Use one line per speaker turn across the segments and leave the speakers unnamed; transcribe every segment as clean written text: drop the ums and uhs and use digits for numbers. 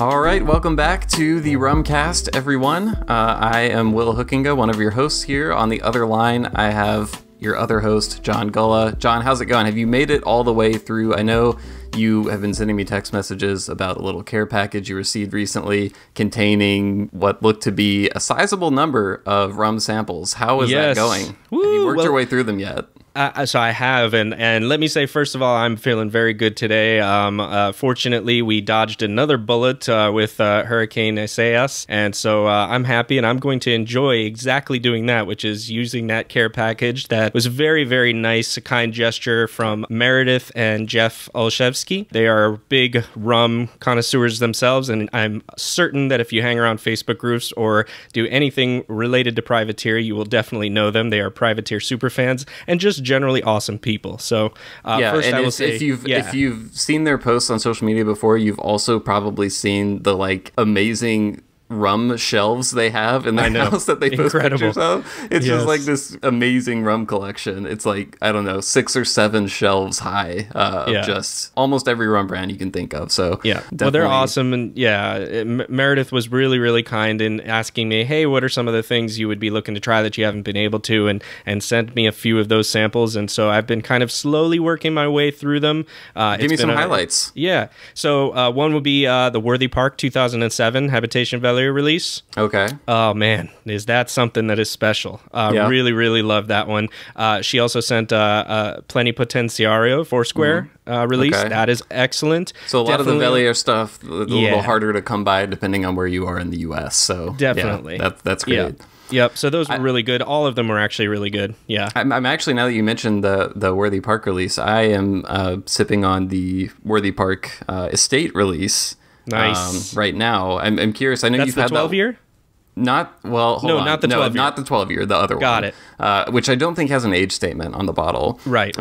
All right, welcome back to the Rumcast, everyone. I am Will Hookinga, one of your hosts here. On the other line, I have your other host, John Gulla. John, how's it going? Have you made it all the way through? I know you have been sending me text messages about a little care package you received recently containing what looked to be a sizable number of rum samples. How is that going?
Woo,
have you worked your way through them yet?
So I have, and let me say, first of all, I'm feeling very good today. Fortunately, we dodged another bullet with Hurricane Isaias, and so I'm happy, and I'm going to enjoy exactly doing that, which is using that care package. That was a very, very nice, kind gesture from Meredith and Jeff Olszewski. They are big rum connoisseurs themselves, and I'm certain that if you hang around Facebook groups or do anything related to Privateer, you will definitely know them. They are Privateer superfans, and just generally awesome people. So first
and
I will say,
if you've seen their posts on social media before, you've also probably seen the like amazing rum shelves they have in their house that they post pictures of. It's just like this amazing rum collection. It's like, I don't know, 6 or 7 shelves high of just almost every rum brand you can think of. So
well, they're awesome. And Meredith was really, really kind in asking me, hey, what are some of the things you would be looking to try that you haven't been able to, and sent me a few of those samples. And so I've been kind of slowly working my way through them.
Give me some highlights.
Yeah. So one would be the Worthy Park 2007 Habitation Valier release.
Okay.
Oh man, is that something that is special? Really, really love that one. She also sent Plenipotenciario Foursquare release. Okay. That is excellent.
So a lot of the Valier stuff a little harder to come by depending on where you are in the U.S. So
definitely,
that's great.
Yeah. Yep. So those were really good. All of them were actually really good. Yeah.
I'm actually, now that you mentioned the Worthy Park release, I am sipping on the Worthy Park Estate release.
Nice.
Right now, I'm curious. I know you've had
the 12 year.
Not well. Hold on.
Not the 12 year.
Not the 12 year. The other one.
Got it.
Which I don't think has an age statement on the bottle.
Right.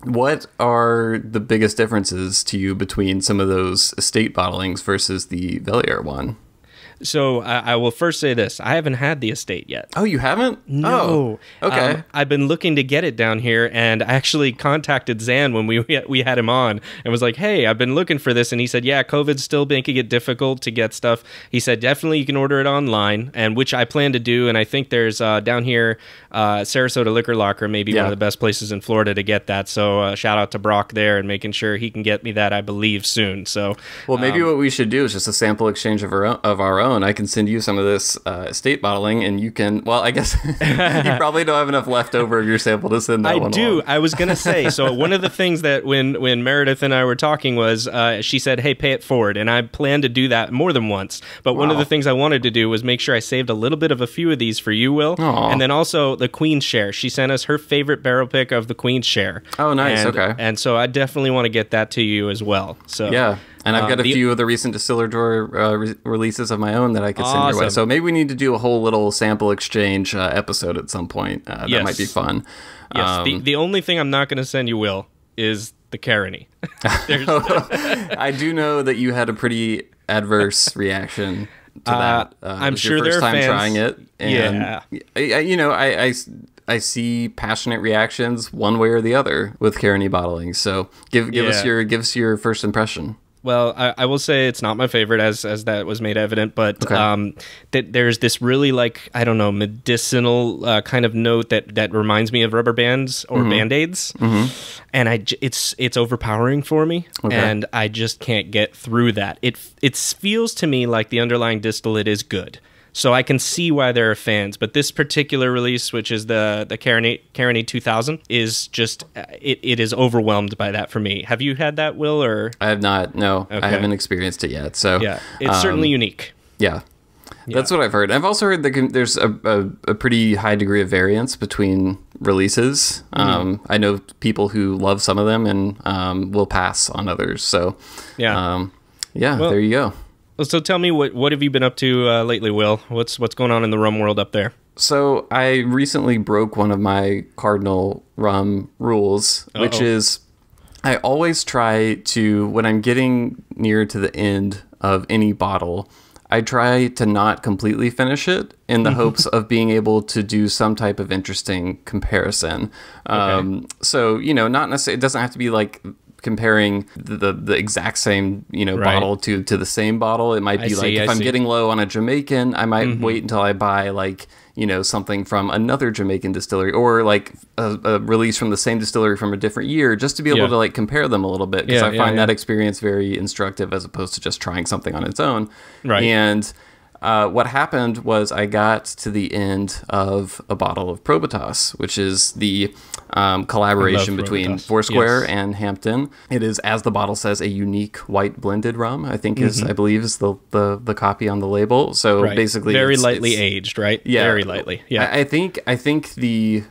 What are the biggest differences to you between some of those estate bottlings versus the Valier one?
So I will first say this. I haven't had the estate yet.
Oh, you haven't?
No.
Oh, okay.
I've been looking to get it down here, and I actually contacted Zan when we had him on and was like, hey, I've been looking for this. And he said, yeah, COVID's still making it difficult to get stuff. He said, definitely you can order it online, and which I plan to do. And I think there's down here, Sarasota Liquor Locker, maybe one of the best places in Florida to get that. So shout out to Brock there and making sure he can get me that, I believe, soon. So,
well, maybe what we should do is just a sample exchange of our own. I can send you some of this estate bottling, and you can, well, I guess you probably don't have enough left over of your sample to send that one along.
I was going to say, so one of the things that when Meredith and I were talking was, she said, hey, pay it forward, and I plan to do that more than once. But one of the things I wanted to do was make sure I saved a little bit of a few of these for you, Will.
Aww.
And then also the Queen's Share. She sent us her favorite barrel pick of the Queen's Share.
Oh, nice. Okay.
And so I definitely want to get that to you as well. So
yeah. And I've got a few of the recent Distiller Drawer releases of my own that I could send your way. So maybe we need to do a whole little sample exchange episode at some point. That might be fun.
Yes. The only thing I'm not going to send you, Will, is the Caroni.
I do know that you had a pretty adverse reaction to that.
I'm sure
your first time
fans
trying it. And, you know, I see passionate reactions one way or the other with Caroni bottling. So give us your first impression.
Well, I will say it's not my favorite, as that was made evident, but that there's this really, like, I don't know, medicinal kind of note that reminds me of rubber bands or Band-Aids, and it's overpowering for me, and I just can't get through that. It feels to me like the underlying distillate is good. So I can see why there are fans, but this particular release, which is the Caroni 2000, is just it is overwhelmed by that for me. Have you had that, Will? Or
I have not. No, okay. I haven't experienced it yet. So
yeah, it's certainly unique.
Yeah, that's what I've heard. I've also heard that there's a pretty high degree of variance between releases. I know people who love some of them and will pass on others. So well, there you go.
So tell me, what have you been up to lately, Will? What's going on in the rum world up there?
So I recently broke one of my cardinal rum rules, which is I always try to, when I'm getting near to the end of any bottle, I try to not completely finish it in the hopes of being able to do some type of interesting comparison. So, you know, not necessarily, it doesn't have to be like comparing the exact same, bottle to the same bottle. It might be if I'm getting low on a Jamaican, I might wait until I buy like, something from another Jamaican distillery, or like a release from the same distillery from a different year, just to be able to like compare them a little bit, because I find that experience very instructive as opposed to just trying something on its own.
Right.
And what happened was I got to the end of a bottle of Probitas, which is the collaboration between Foursquare and Hampton. It is, as the bottle says, a unique white blended rum, I think I believe is the copy on the label. So basically
very lightly aged, right?
Yeah.
Very lightly. Yeah.
I think the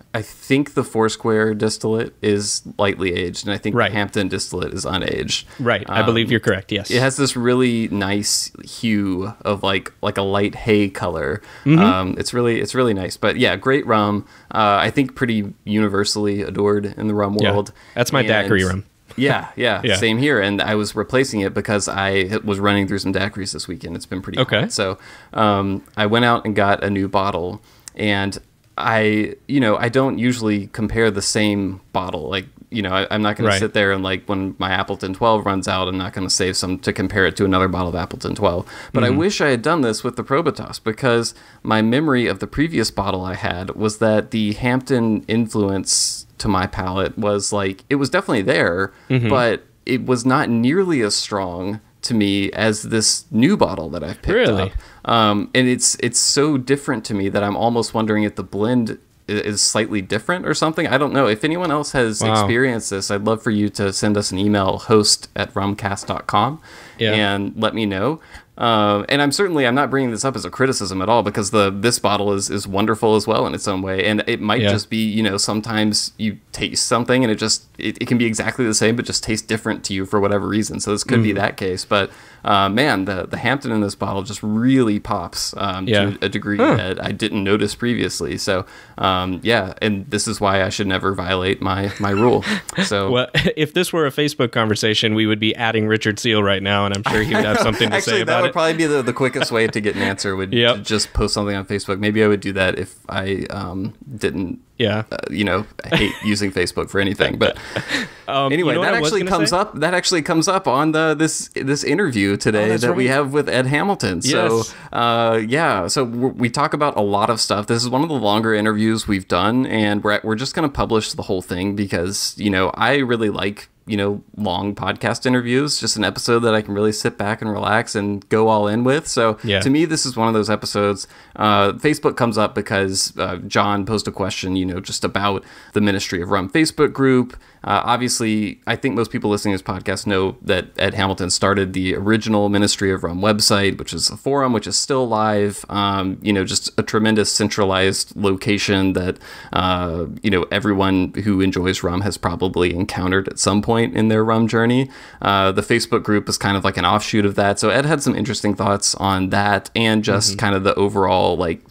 Foursquare distillate is lightly aged, and I think the Hampton distillate is unaged.
Right. I believe you're correct. Yes.
It has this really nice hue of like a light hay color. It's really nice. But yeah, great rum. I think pretty universally adored in the rum world.
That's my daiquiri rum.
Yeah, same here. And I was replacing it because I was running through some daiquiris this weekend. It's been pretty hot. So I went out and got a new bottle, and I don't usually compare the same bottle. Like, I'm not going to sit there and like when my Appleton 12 runs out, I'm not going to save some to compare it to another bottle of Appleton 12. But I wish I had done this with the Probitas, because my memory of the previous bottle I had was that the Hampton influence to my palate was like, it was definitely there, but it was not nearly as strong to me as this new bottle that I've picked up. And it's so different to me that I'm almost wondering if the blend is slightly different or something. I don't know. If anyone else has experienced this, I'd love for you to send us an email, host@rumcast.com, and let me know. And I'm not bringing this up as a criticism at all, because this bottle is wonderful as well in its own way. And it might just be, sometimes you taste something and it can be exactly the same, but just tastes different to you for whatever reason. So this could be that case. But man, the Hampton in this bottle just really pops to a degree that I didn't notice previously. So and this is why I should never violate my rule. So
well, if this were a Facebook conversation, we would be adding Richard Seal right now, and I'm sure he would have something to say about it.
That would probably be the quickest way to get an answer, would just post something on Facebook. Maybe I would do that if I didn't hate using Facebook for anything. But anyway, that actually comes up on this interview today that we have with Ed Hamilton. So so we talk about a lot of stuff. This is one of the longer interviews we've done, and we're just going to publish the whole thing because I really like long podcast interviews, just an episode that I can really sit back and relax and go all in with. So to me, this is one of those episodes. Facebook comes up because John posed a question, just about the Ministry of Rum Facebook group. Obviously, I think most people listening to this podcast know that Ed Hamilton started the original Ministry of Rum website, which is a forum, which is still live. Just a tremendous centralized location that, everyone who enjoys rum has probably encountered at some point in their rum journey. The Facebook group is kind of like an offshoot of that. So Ed had some interesting thoughts on that, and just kind of the overall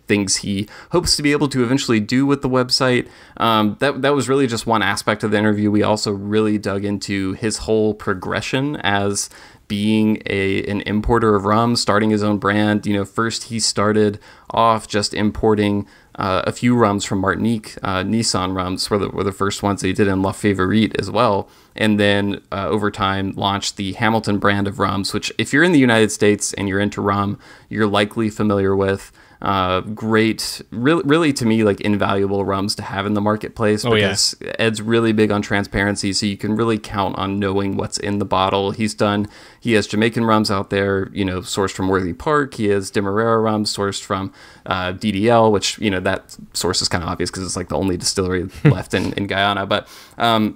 things he hopes to be able to eventually do with the website. That was really just one aspect of the interview. We also really dug into his whole progression as being an importer of rum, starting his own brand. First he started off just importing a few rums from Martinique. Nissan rums were the first ones that he did, in La Favorite as well. And then over time launched the Hamilton brand of rums, which if you're in the United States and you're into rum, you're likely familiar with. Great, really to me, invaluable rums to have in the marketplace, because Ed's really big on transparency, so you can really count on knowing what's in the bottle. He has Jamaican rums out there, sourced from Worthy Park. He has Demerara rums sourced from DDL, which, that source is kind of obvious because it's the only distillery left in Guyana. But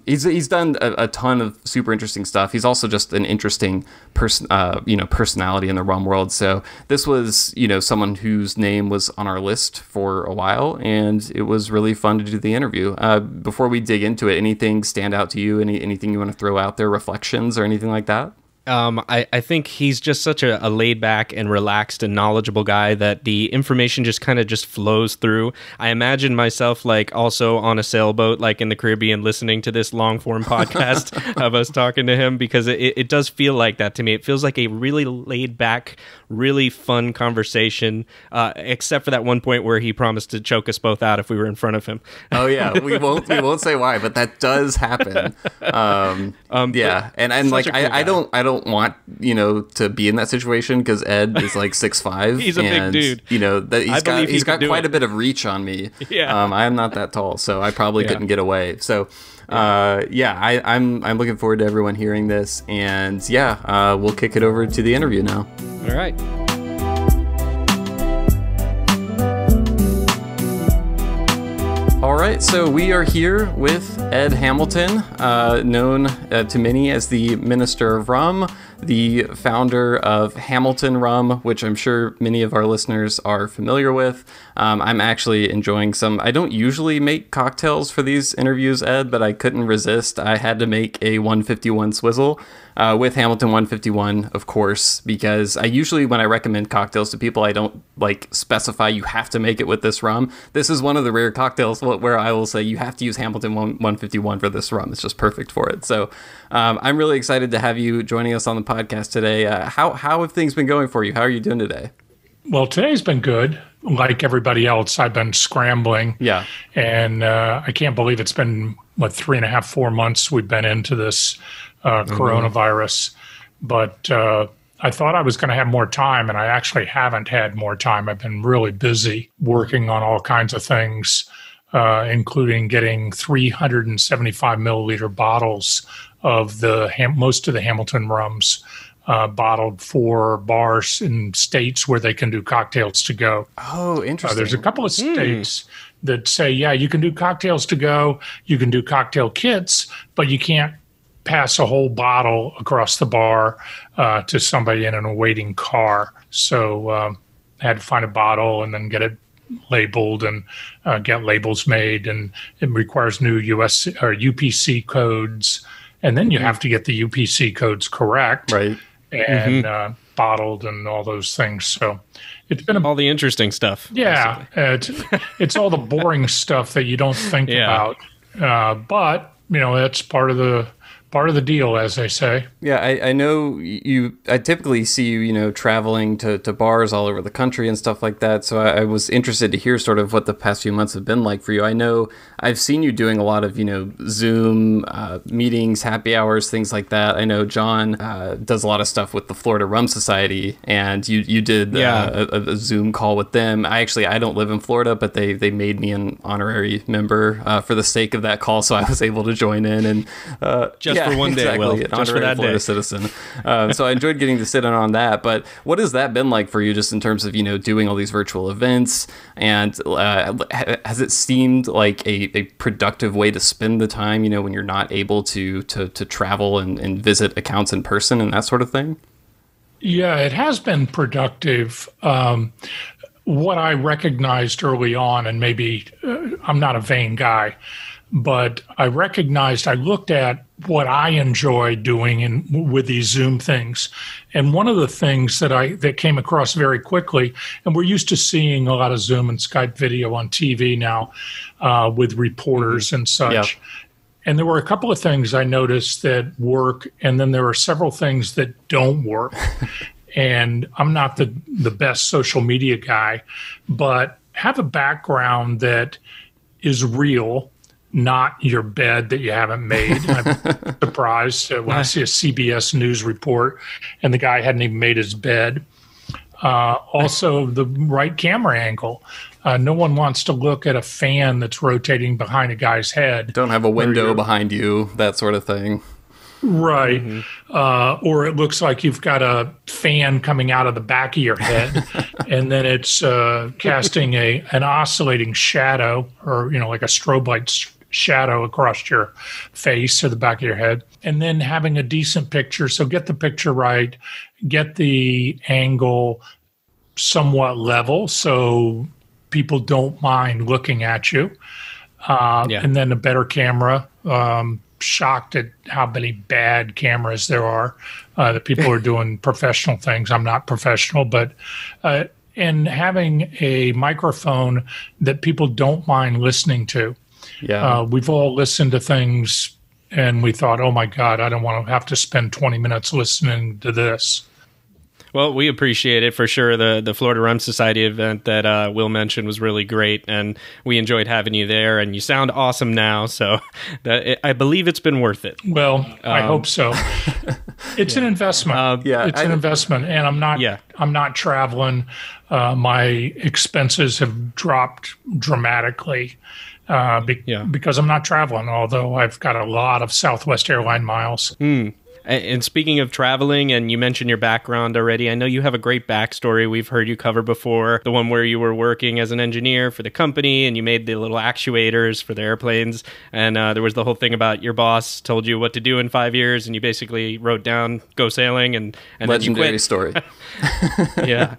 he's done a ton of super interesting stuff. He's also just an interesting personality in the rum world. So this was, someone whose name was on our list for a while, and it was really fun to do the interview. Before we dig into it, anything stand out to you? Anything you want to throw out there, reflections or anything like that?
I think he's just such a laid back and relaxed and knowledgeable guy that the information just kind of just flows through. I imagine myself like also on a sailboat, like in the Caribbean, listening to this long form podcast of us talking to him, because it does feel like that to me. It feels like a really laid back, really fun conversation, except for that one point where he promised to choke us both out if we were in front of him.
Oh yeah, we won't say why, but that does happen. Yeah, and like cool I don't want, you know, to be in that situation because Ed is like 6'5".
He's a big dude.
You know, that he's got quite a bit of reach on me.
Yeah.
I am not that tall, so I probably couldn't get away. So I'm looking forward to everyone hearing this, and we'll kick it over to the interview now.
All right.
All right, so we are here with Ed Hamilton, known to many as the Minister of Rum, the founder of Hamilton Rum, which I'm sure many of our listeners are familiar with. I'm actually enjoying some. I don't usually make cocktails for these interviews, Ed, but I couldn't resist. I had to make a 151 Swizzle with Hamilton 151, of course, because I usually, when I recommend cocktails to people, I don't like specify you have to make it with this rum. This is one of the rare cocktails where I will say you have to use Hamilton 151 for this rum. It's just perfect for it. So I'm really excited to have you joining us on the podcast today. How have things been going for you? How are you doing today?
Well, today's been good. Like everybody else, I've been scrambling.
Yeah.
And I can't believe it's been, 3.5, 4 months we've been into this coronavirus. But I thought I was going to have more time, and I actually haven't had more time. I've been really busy working on all kinds of things, including getting 375 milliliter bottles of most of the Hamilton rums bottled for bars in states where they can do cocktails to go.
Oh, interesting.
There's a couple of states that say, yeah, you can do cocktails to go, you can do cocktail kits, but you can't pass a whole bottle across the bar to somebody in an waiting car. So I had to find a bottle and then get it labeled and get labels made, and it requires new US or UPC codes, and then you have to get the UPC codes correct,
right?
And bottled and all those things. So it's been
all the interesting stuff.
Yeah, it's all the boring stuff that you don't think about, but you know, that's part of the deal, as they say.
Yeah, I know I typically see you, you know, traveling to bars all over the country and stuff like that. So I was interested to hear sort of what the past few months have been like for you. I know I've seen you doing a lot of, you know, Zoom meetings, happy hours, things like that. I know John does a lot of stuff with the Florida Rum Society, and you did a Zoom call with them. I don't live in Florida, but they made me an honorary member for the sake of that call, so I was able to join in and
for one day,
exactly,
just for that
Florida
day.
Citizen. So I enjoyed getting to sit in on that. But what has that been like for you, just in terms of, you know, doing all these virtual events? And has it seemed like a productive way to spend the time, you know, when you're not able to travel and visit accounts in person and that sort of thing?
Yeah, it has been productive. What I recognized early on, and maybe I'm not a vain guy, but I looked at what I enjoy doing with these Zoom things. And one of the things that came across very quickly, and we're used to seeing a lot of Zoom and Skype video on TV now with reporters and such. Yeah. And there were a couple of things I noticed that work, and then there are several things that don't work. And I'm not the best social media guy, but have a background that is real, not your bed that you haven't made. I'm surprised when I see a CBS News report and the guy hadn't even made his bed. Also, the right camera angle. No one wants to look at a fan that's rotating behind a guy's head.
Don't have a window behind you, that sort of thing.
Right. Or it looks like you've got a fan coming out of the back of your head, and then it's casting an oscillating shadow, or, you know, like a strobe light shadow across your face or the back of your head, and then having a decent picture. So get the picture right, get the angle somewhat level so people don't mind looking at you, and then a better camera. shocked at how many bad cameras there are. That people are doing professional things. I'm not professional, but and having a microphone that people don't mind listening to.
Yeah.
We've all listened to things and we thought, oh my God, I don't want to have to spend 20 minutes listening to this.
Well, we appreciate it for sure. The Florida Rum Society event that Will mentioned was really great, and we enjoyed having you there. And you sound awesome now, so I believe it's been worth it.
Well, I hope so. It's an investment. It's an investment, and I'm not traveling. My expenses have dropped dramatically because I'm not traveling. Although I've got a lot of Southwest airline miles.
And speaking of traveling, and you mentioned your background already, I know you have a great backstory we've heard you cover before, the one where you were working as an engineer for the company and you made the little actuators for the airplanes. And there was the whole thing about your boss told you what to do in 5 years and you basically wrote down, go sailing, and
legendary
then you quit.
Story.
Yeah.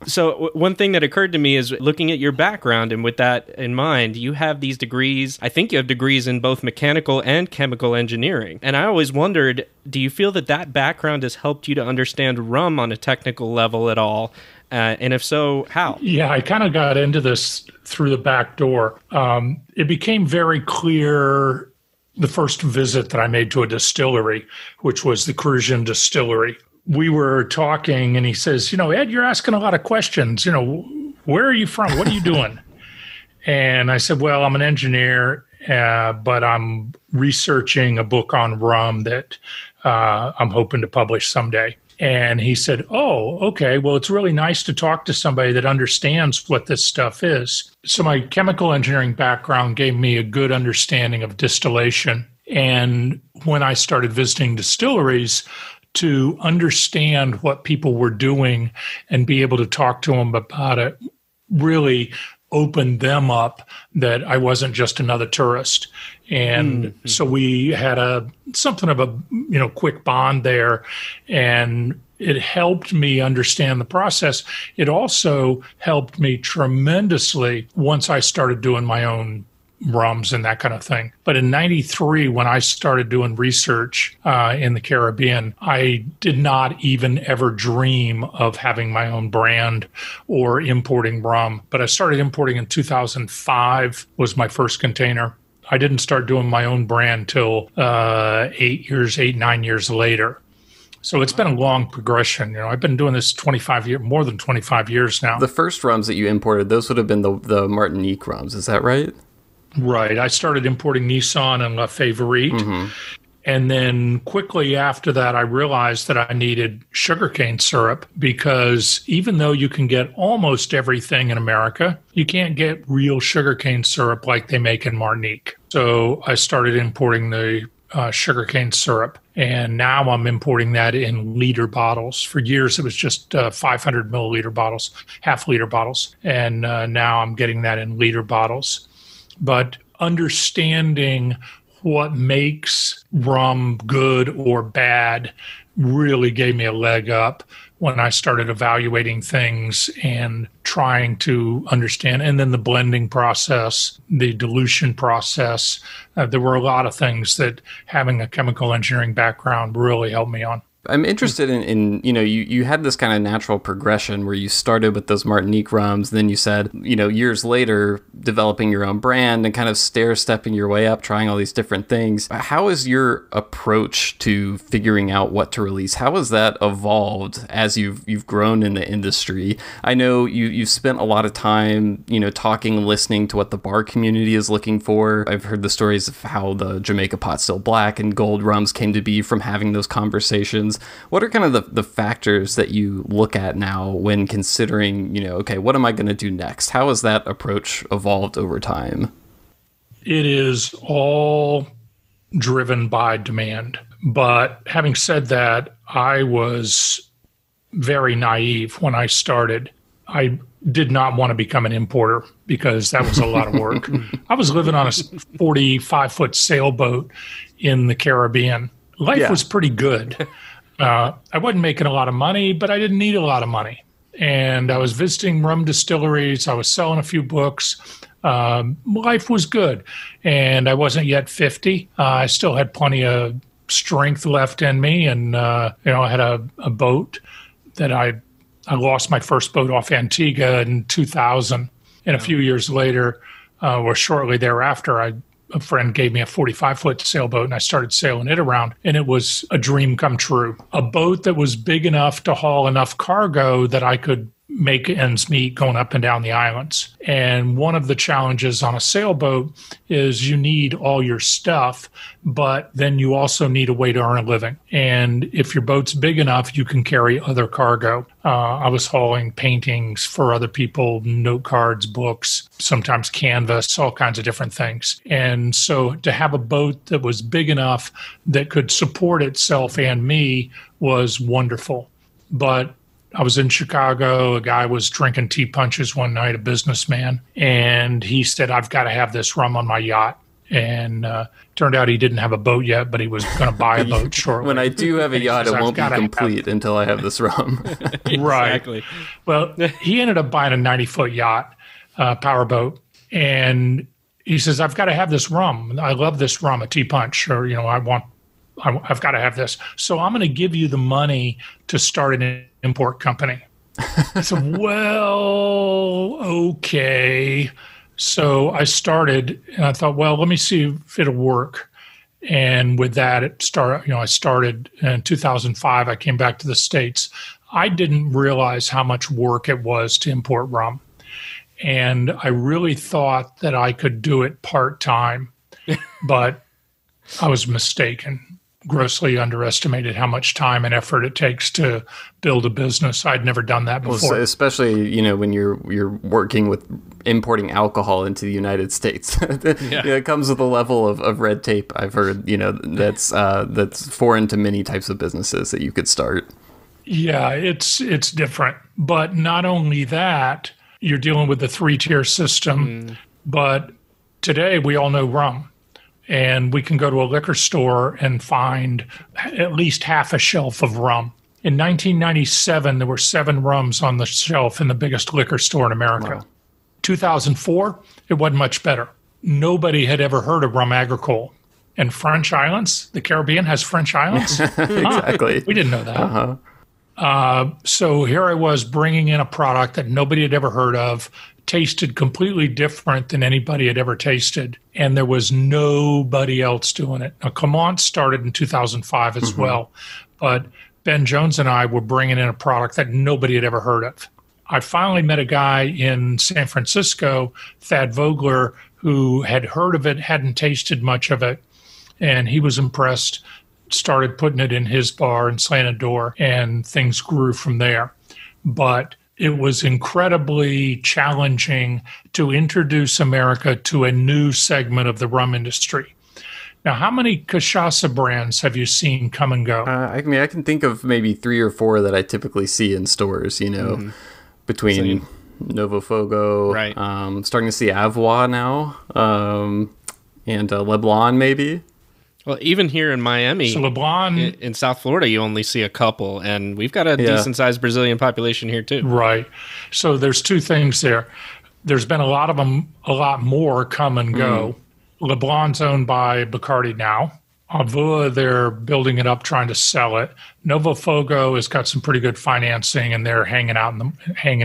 So one thing that occurred to me is looking at your background, and with that in mind, you have these degrees. I think you have degrees in both mechanical and chemical engineering. And I always wondered, do you feel that background has helped you to understand rum on a technical level at all? And if so, how?
Yeah, I kind of got into this through the back door. It became very clear the first visit that I made to a distillery, which was the Cruzan Distillery. We were talking and he says, Ed, you're asking a lot of questions. Where are you from? What are you doing? And I said, well, I'm an engineer, but I'm researching a book on rum that I'm hoping to publish someday. And he said, oh, okay, well, it's really nice to talk to somebody that understands what this stuff is. So my chemical engineering background gave me a good understanding of distillation. And when I started visiting distilleries, to understand what people were doing and be able to talk to them about it really opened them up that I wasn't just another tourist. And so we had something of a quick bond there, and it helped me understand the process. It also helped me tremendously once I started doing my own rums and that kind of thing. But in 93, when I started doing research in the Caribbean, I did not even ever dream of having my own brand or importing rum. But I started importing in 2005 was my first container. I didn't start doing my own brand till 9 years later. So it's been a long progression. I've been doing this more than 25 years now.
The first rums that you imported, those would have been the Martinique rums. Is that right?
Right. I started importing Nissan and La Favorite. And then quickly after that, I realized that I needed sugarcane syrup because even though you can get almost everything in America, you can't get real sugarcane syrup like they make in Martinique. So I started importing the sugarcane syrup. And now I'm importing that in liter bottles. For years, it was just 500 milliliter bottles, half-liter bottles. And now I'm getting that in liter bottles. But understanding what makes rum good or bad really gave me a leg up when I started evaluating things and trying to understand. And then the blending process, the dilution process. There were a lot of things that having a chemical engineering background really helped me on.
I'm interested in you had this kind of natural progression where you started with those Martinique rums, then you said, years later, developing your own brand and kind of stair-stepping your way up, trying all these different things. How is your approach to figuring out what to release? How has that evolved as you've grown in the industry? I know you've spent a lot of time, talking, listening to what the bar community is looking for. I've heard the stories of how the Jamaica Pot Still Black and Gold rums came to be from having those conversations. What are kind of the factors that you look at now when considering, okay, what am I going to do next? How has that approach evolved over time?
It is all driven by demand. But having said that, I was very naive when I started. I did not want to become an importer because that was a lot of work. I was living on a 45-foot sailboat in the Caribbean. Life was pretty good. I wasn't making a lot of money, but I didn't need a lot of money. And I was visiting rum distilleries. I was selling a few books. Life was good, and I wasn't yet 50. I still had plenty of strength left in me, and I had a boat that I lost my first boat off Antigua in 2000, and a few years later, or shortly thereafter, a friend gave me a 45-foot sailboat, and I started sailing it around, and it was a dream come true. A boat that was big enough to haul enough cargo that I could make ends meet going up and down the islands. And one of the challenges on a sailboat is you need all your stuff, but then you also need a way to earn a living. And if your boat's big enough, you can carry other cargo. I was hauling paintings for other people, note cards, books, sometimes canvas, all kinds of different things. And so to have a boat that was big enough that could support itself and me was wonderful. But I was in Chicago. A guy was drinking tea punches one night, a businessman, and he said, "I've got to have this rum on my yacht." And turned out he didn't have a boat yet, but he was going to buy a boat shortly.
When I do have a yacht, it won't be complete until I have this rum.
Right. Exactly. Well, he ended up buying a 90-foot yacht, powerboat, and he says, "I've got to have this rum. I love this rum, a tea punch, or I've got to have this. So I'm going to give you the money to start an import company." I said, "Well, okay." So I started, and I thought, well, let me see if it'll work. And with that, I started in 2005. I came back to the States. I didn't realize how much work it was to import rum. And I really thought that I could do it part-time, but I was mistaken. Grossly underestimated how much time and effort it takes to build a business. I'd never done that before.
Well, especially, when you're working with importing alcohol into the United States. It comes with a level of red tape, I've heard, that's foreign to many types of businesses that you could start.
Yeah, it's different. But not only that, you're dealing with the 3-tier system, but today we all know rum. And we can go to a liquor store and find at least half a shelf of rum. In 1997, there were 7 rums on the shelf in the biggest liquor store in America. Wow. 2004, it wasn't much better. Nobody had ever heard of rum agricole. And French Islands, the Caribbean has French Islands?
Exactly.
We didn't know that. So here I was bringing in a product that nobody had ever heard of, tasted completely different than anybody had ever tasted, and there was nobody else doing it. Now, Clemence started in 2005 as well, but Ben Jones and I were bringing in a product that nobody had ever heard of. I finally met a guy in San Francisco, Thad Vogler, who had heard of it, hadn't tasted much of it, and he was impressed, started putting it in his bar in Slanted Door, and things grew from there. But it was incredibly challenging to introduce America to a new segment of the rum industry. Now, how many cachaça brands have you seen come and go?
I can think of maybe 3 or 4 that I typically see in stores, between Novo Fogo,
right.
Starting to see Avois now, and Leblon maybe.
Well, even here in Miami,
so Leblon,
in South Florida, you only see a couple, and we've got a decent-sized Brazilian population here too.
Right. So there's 2 things there. There's been a lot of them, a lot more come and go. Leblon's owned by Bacardi now. Avoua, they're building it up, trying to sell it. Novo Fogo has got some pretty good financing, and they're hanging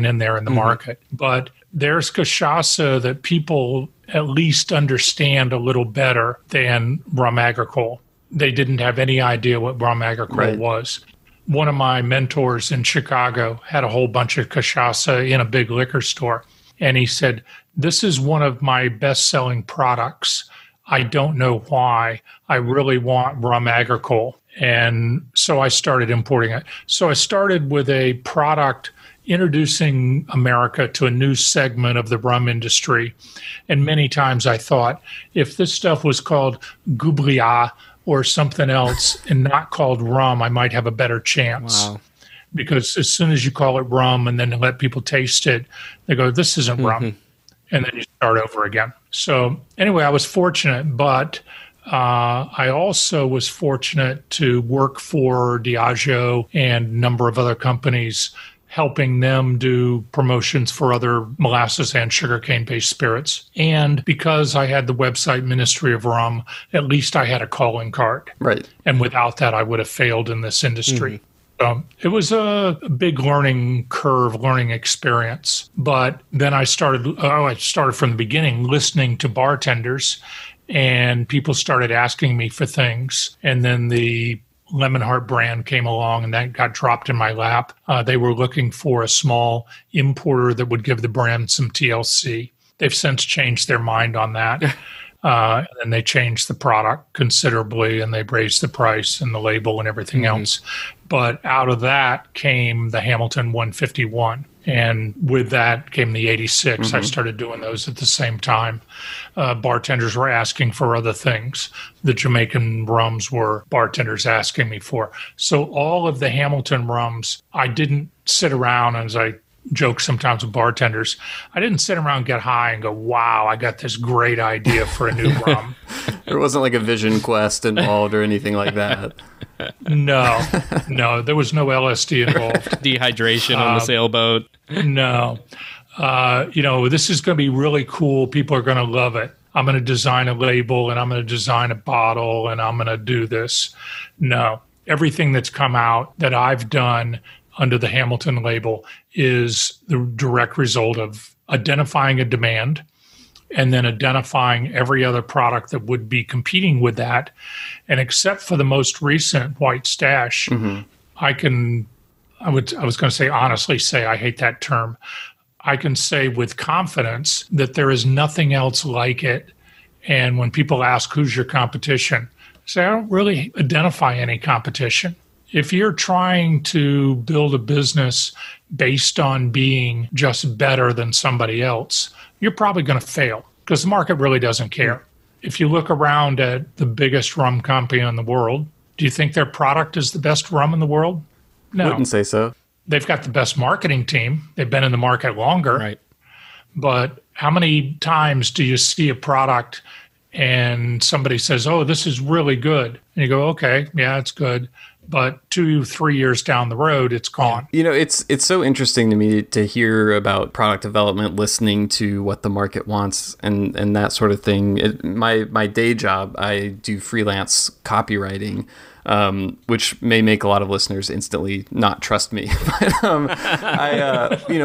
in there in the market. But there's cachaça that people at least understand a little better than rum agricole. They didn't have any idea what rum agricole was. One of my mentors in Chicago had a whole bunch of cachaça in a big liquor store. And he said, "This is one of my best-selling products. I don't know why. I really want rum agricole." And so I started importing it. So I started with a product introducing America to a new segment of the rum industry. And many times I thought, if this stuff was called Gublia or something else and not called rum, I might have a better chance.
Wow.
Because as soon as you call it rum and then let people taste it, they go, "This isn't rum." And then you start over again. So anyway, I was fortunate, but I also was fortunate to work for Diageo and a number of other companies helping them do promotions for other molasses and sugarcane-based spirits. And because I had the website Ministry of Rum, at least I had a calling card.
Right.
And without that, I would have failed in this industry. It was a big learning curve, learning experience. But then I started from the beginning listening to bartenders, and people started asking me for things. And then the Lemonheart brand came along, and that got dropped in my lap. They were looking for a small importer that would give the brand some TLC. They've since changed their mind on that. And they changed the product considerably, and they raised the price and the label and everything else. But out of that came the Hamilton 151. And with that came the 86. I started doing those at the same time. Bartenders were asking for other things. The Jamaican rums were bartenders asking me for. So all of the Hamilton rums, I didn't sit around, as I joke sometimes with bartenders, I didn't sit around and get high and go, wow, I got this great idea for a new rum.
There wasn't like a vision quest involved or anything like that.
No, there was no LSD involved.
Dehydration on the sailboat.
No. This is going to be really cool. People are going to love it. I'm going to design a label, and I'm going to design a bottle, and I'm going to do this. No. Everything that's come out that I've done under the Hamilton label is the direct result of identifying a demand and then identifying every other product that would be competing with that. And except for the most recent White Stash, I was going to say, honestly say, I hate that term. I can say with confidence that there is nothing else like it. And when people ask, who's your competition? I say, I don't really identify any competition. If you're trying to build a business based on being just better than somebody else, you're probably going to fail because the market really doesn't care. If you look around at the biggest rum company in the world, do you think their product is the best rum in the world? No.
Wouldn't say so.
They've got the best marketing team. They've been in the market longer.
Right.
But how many times do you see a product and somebody says, oh, this is really good? And you go, okay, yeah, it's good. But 2-3 years down the road, it's gone.
It's so interesting to me to hear about product development, listening to what the market wants and that sort of thing. My day job, I do freelance copywriting, which may make a lot of listeners instantly not trust me. But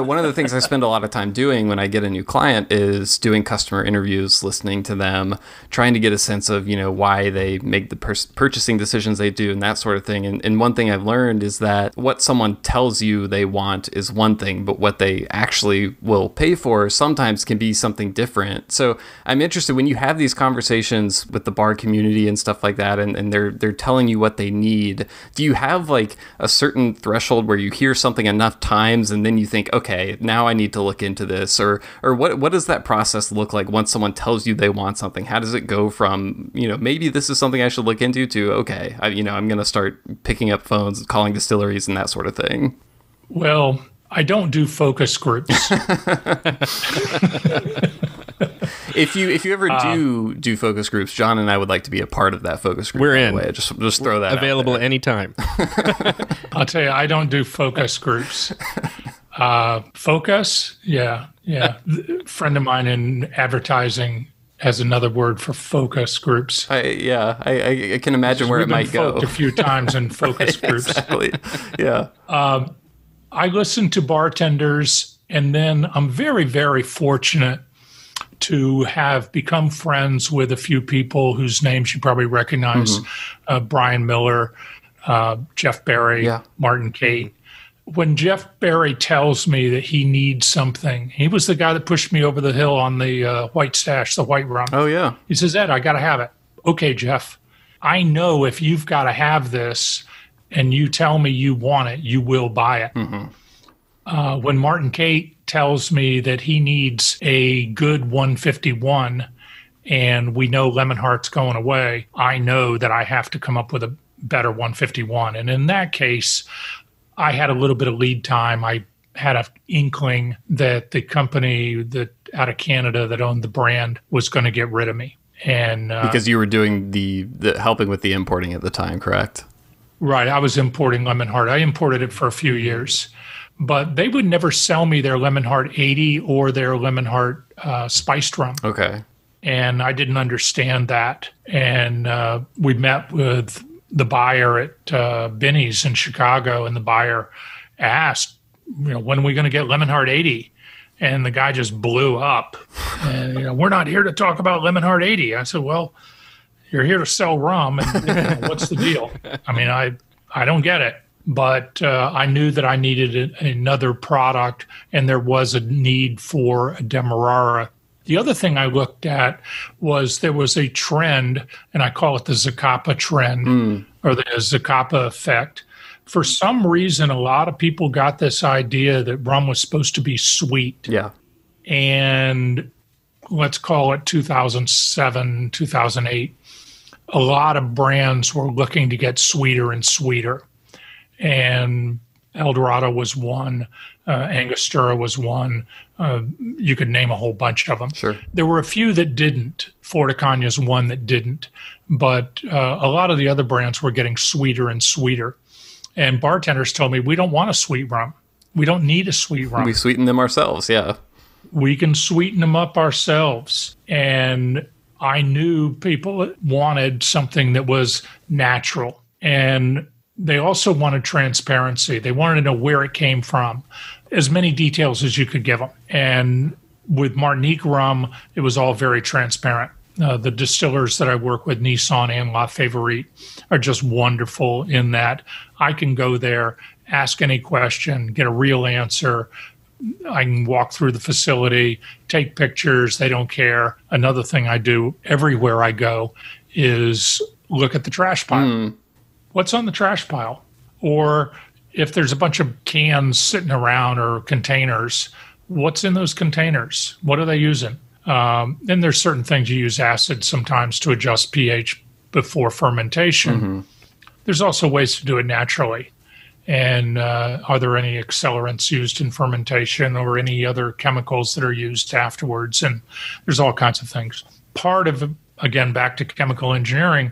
one of the things I spend a lot of time doing when I get a new client is doing customer interviews, listening to them, trying to get a sense of why they make the purchasing decisions they do and that sort of thing. And one thing I've learned is that what someone tells you they want is one thing, but what they actually will pay for sometimes can be something different. So I'm interested when you have these conversations with the bar community and stuff like that, and they're telling you what they need. Do you have like a certain threshold where you hear something enough times and then you think, okay, now I need to look into this? Or what does that process look like once someone tells you they want something? How does it go from, maybe this is something I should look into to, okay, I'm going to start picking up phones, calling distilleries and that sort of thing?
Well, I don't do focus groups.
If you ever do focus groups, John and I would like to be a part of that focus group.
We're in.
Way. Just throw that
available
out there.
anytime.
I'll tell you, I don't do focus groups. Focus, yeah. A friend of mine in advertising has another word for focus groups.
I can imagine where it might go.
We've been a few times in focus groups.
Exactly. Yeah.
I listen to bartenders, and then I'm very, very fortunate to have become friends with a few people whose names you probably recognize, Brian Miller, Jeff Berry, Martin Cate. When Jeff Berry tells me that he needs something, he was the guy that pushed me over the hill on the White Stash, the white rum.
Oh, yeah.
He says, Ed, I got to have it. Okay, Jeff, I know if you've got to have this and you tell me you want it, you will buy it. When Martin Cate tells me that he needs a good 151 and we know Lemonheart's going away, I know that I have to come up with a better 151. And in that case, I had a little bit of lead time. I had an inkling that the company that out of Canada that owned the brand was going to get rid of me. And
because you were doing the helping with the importing at the time, correct?
Right. I was importing Lemonheart. I imported it for a few years. but they would never sell me their Lemon Heart 80 or their Lemon Heart spiced rum.
Okay.
And I didn't understand that. And we met with the buyer at Binny's in Chicago, and the buyer asked, when are we going to get Lemon Heart 80? And the guy just blew up. And, we're not here to talk about Lemon Heart 80. I said, well, you're here to sell rum, and what's the deal? I mean, I don't get it. But I knew that I needed another product, and there was a need for a Demerara. The other thing I looked at was there was a trend, and I call it the Zacapa trend, or the Zacapa effect. For some reason, a lot of people got this idea that rum was supposed to be sweet.
Yeah.
And let's call it 2007, 2008, a lot of brands were looking to get sweeter and sweeter. And Eldorado was one, Angostura was one. You could name a whole bunch of them.
Sure.
There were a few that didn't. Forticaña's one that didn't. But a lot of the other brands were getting sweeter and sweeter. And bartenders told me, we don't want a sweet rum. We don't need a sweet rum.
We sweeten them ourselves, yeah.
We can sweeten them up ourselves. And I knew people wanted something that was natural. And they also wanted transparency. They wanted to know where it came from, as many details as you could give them. And with Martinique rum, it was all very transparent. The distillers that I work with, Nissan and La Favorite, are just wonderful in that I can go there, ask any question, get a real answer. I can walk through the facility, take pictures. They don't care. Another thing I do everywhere I go is look at the trash pile. What's on the trash pile? Or if there's a bunch of cans sitting around or containers, what's in those containers? What are they using? Then there's certain things you use acid sometimes to adjust pH before fermentation. There's also ways to do it naturally. And are there any accelerants used in fermentation or any other chemicals that are used afterwards? And there's all kinds of things. Part of, again, back to chemical engineering,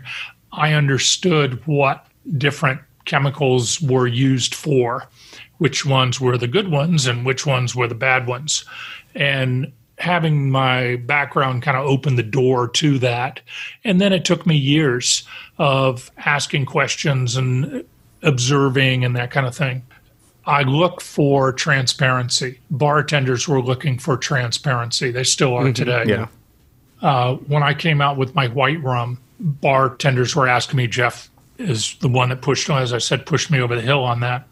I understood what different chemicals were used for, which ones were the good ones and which ones were the bad ones. And having my background kind of opened the door to that. And then it took me years of asking questions and observing and that kind of thing. I look for transparency. Bartenders were looking for transparency. They still are today.
Yeah.
When I came out with my white rum, bartenders were asking me, Jeff is the one that pushed, as I said, pushed me over the hill on that.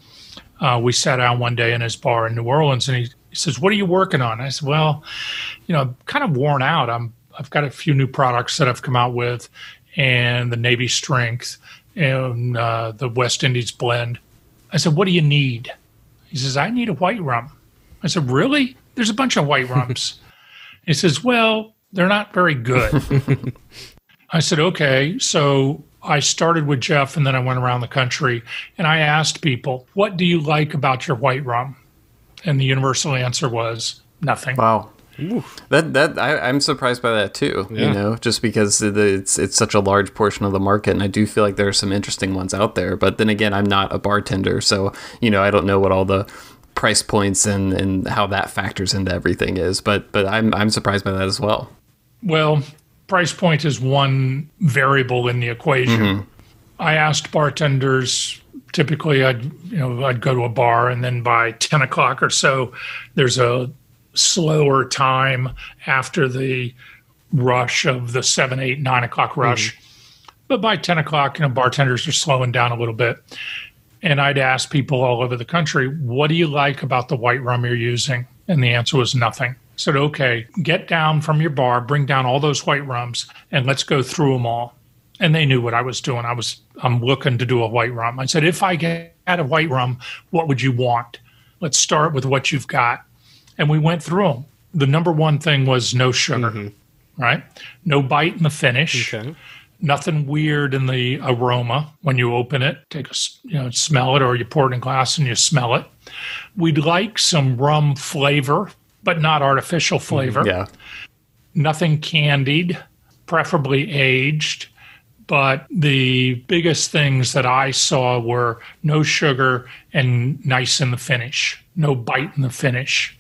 We sat down one day in his bar in New Orleans, and he says, what are you working on? I said, well, I'm kind of worn out. I've got a few new products that I've come out with, and the Navy Strength and the West Indies blend. I said, what do you need? He says, I need a white rum. I said, really? There's a bunch of white rums. He says, well, they're not very good. I said, okay. So I started with Jeff, and then I went around the country, and I asked people, what do you like about your white rum? And the universal answer was nothing.
Wow. I'm surprised by that too.
Yeah.
Just because it's such a large portion of the market, and I do feel like there are some interesting ones out there. But then again, I'm not a bartender, so I don't know what all the price points and how that factors into everything is. But I'm surprised by that as well.
Well, price point is one variable in the equation. I asked bartenders. Typically, I'd go to a bar, and then by 10 o'clock or so, there's a slower time after the rush of the 7, 8, 9 o'clock rush. But by 10 o'clock, bartenders are slowing down a little bit. And I'd ask people all over the country, what do you like about the white rum you're using? And the answer was nothing. I said, okay, get down from your bar, bring down all those white rums, and let's go through them all. And they knew what I was doing. I'm looking to do a white rum. I said, if I get a white rum, what would you want? Let's start with what you've got. And we went through them. The number one thing was no sugar, right? No bite in the finish.
Okay.
Nothing weird in the aroma when you open it. Take smell it, or you pour it in a glass and you smell it. We'd like some rum flavor, but not artificial flavor.
Yeah.
Nothing candied, preferably aged. But the biggest things that I saw were no sugar and nice in the finish, no bite in the finish.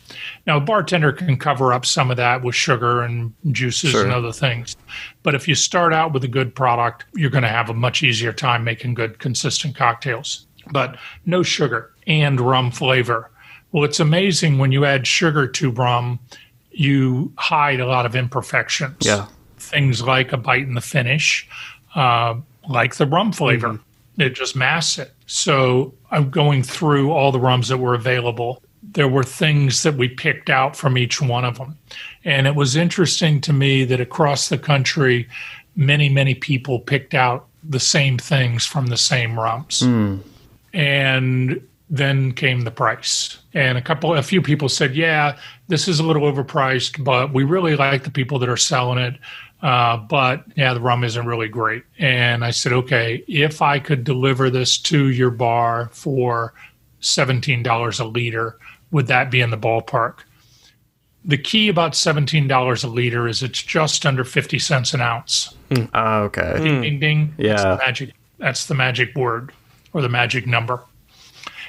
Now, a bartender can cover up some of that with sugar and juices and other things. But if you start out with a good product, you're going to have a much easier time making good, consistent cocktails. But no sugar and rum flavor. Well, it's amazing when you add sugar to rum, you hide a lot of imperfections.
Yeah.
Things like a bite in the finish, like the rum flavor. It just masks it. So I'm going through all the rums that were available. There were things that we picked out from each one of them. And it was interesting to me that across the country, many, many people picked out the same things from the same rums. And then came the price. And a few people said, yeah, this is a little overpriced, but we really like the people that are selling it. But yeah, the rum isn't really great. And I said, okay, if I could deliver this to your bar for $17 a liter, would that be in the ballpark? The key about $17 a liter is it's just under 50 cents an ounce.
Okay.
Ding, ding, ding.
Yeah.
That's the magic word or the magic number.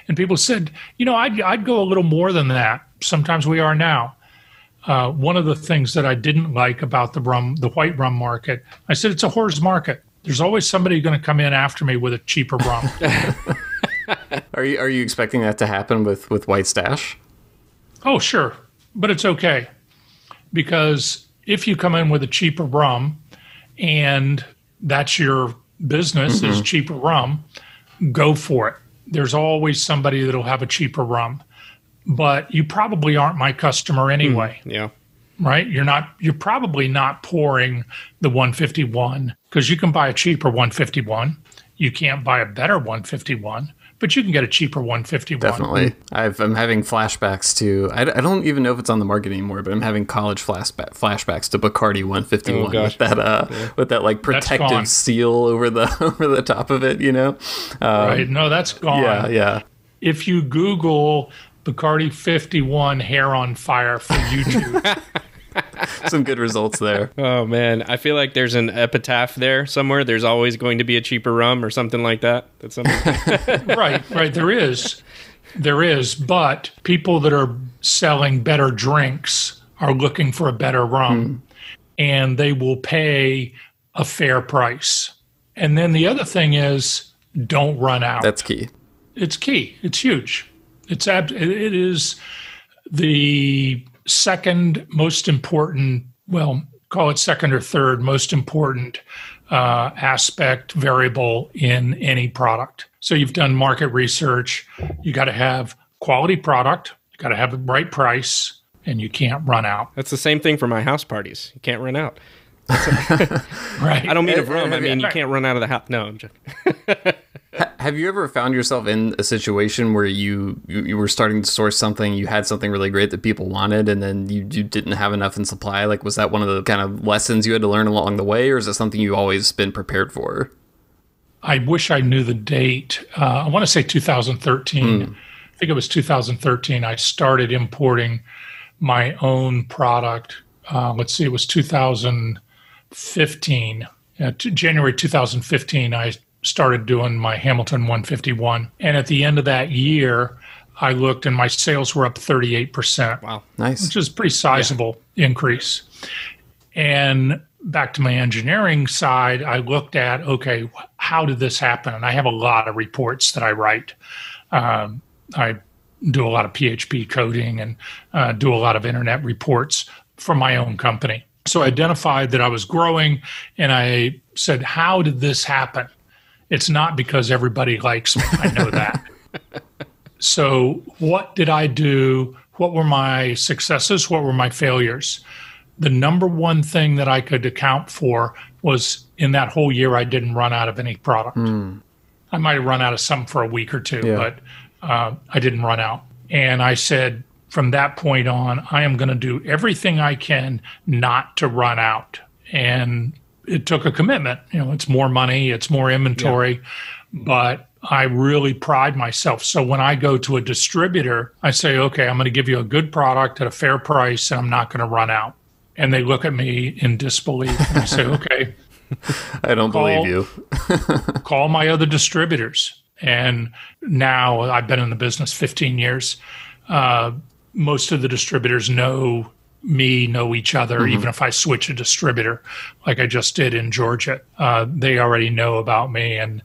And people said, I'd go a little more than that. Sometimes we are now. One of the things that I didn't like about the white rum market, I said, it's a whore's market. There's always somebody going to come in after me with a cheaper rum.
Are you expecting that to happen with White Stash?
Oh, sure. But it's okay. Because if you come in with a cheaper rum and that's your business is cheaper rum, go for it. There's always somebody that'll have a cheaper rum. But you probably aren't my customer anyway.
Yeah.
Right? You're probably not pouring the 151 because you can buy a cheaper 151. You can't buy a better 151, but you can get a cheaper 151.
Definitely. I'm having flashbacks to, I don't even know if it's on the market anymore, but I'm having college flashbacks to Bacardi 151 with that like protective seal over the top of it,
right. No, that's gone.
Yeah.
If you Google Bacardi 51 hair on fire for YouTube.
Some good results there.
Oh, man. I feel like there's an epitaph there somewhere. There's always going to be a cheaper rum or something like that. That's something.
Right. There is. But people that are selling better drinks are looking for a better rum. And they will pay a fair price. And then the other thing is don't run out.
That's key.
It's key. It's huge. It is the second most important, well, call it second or third most important aspect, variable in any product. So you've done market research. You got to have quality product. You got to have the right price, and you can't run out.
That's the same thing for my house parties. You can't run out.
Right.
I don't mean of rum. I mean, you can't run out of the house. No, I'm just...
Have you ever found yourself in a situation where you were starting to source something, you had something really great that people wanted, and then you didn't have enough in supply? Like, was that one of the kind of lessons you had to learn along the way, or is it something you've always been prepared for?
I wish I knew the date. I want to say 2013. I think it was 2013. I started importing my own product. Let's see, it was 2015. January 2015, I started doing my Hamilton 151. And at the end of that year, I looked and my sales were up 38%.
Wow.
Nice.
Which is a pretty sizable increase. And back to my engineering side, I looked at, okay, how did this happen? And I have a lot of reports that I write. I do a lot of PHP coding and do a lot of internet reports for my own company. So I identified that I was growing and I said, how did this happen? It's not because everybody likes me. I know that. So what did I do? What were my successes? What were my failures? The number one thing that I could account for was in that whole year, I didn't run out of any product. I might have run out of some for a week or two, but I didn't run out. And I said, from that point on, I am going to do everything I can not to run out. And it took a commitment. It's more money, it's more inventory, but I really pride myself. So when I go to a distributor, I say, okay, I'm going to give you a good product at a fair price and I'm not going to run out. And they look at me in disbelief and I say, okay,
I don't believe you.
Call my other distributors. And now I've been in the business 15 years. Most of the distributors know me, know each other, even if I switch a distributor like I just did in Georgia. They already know about me. And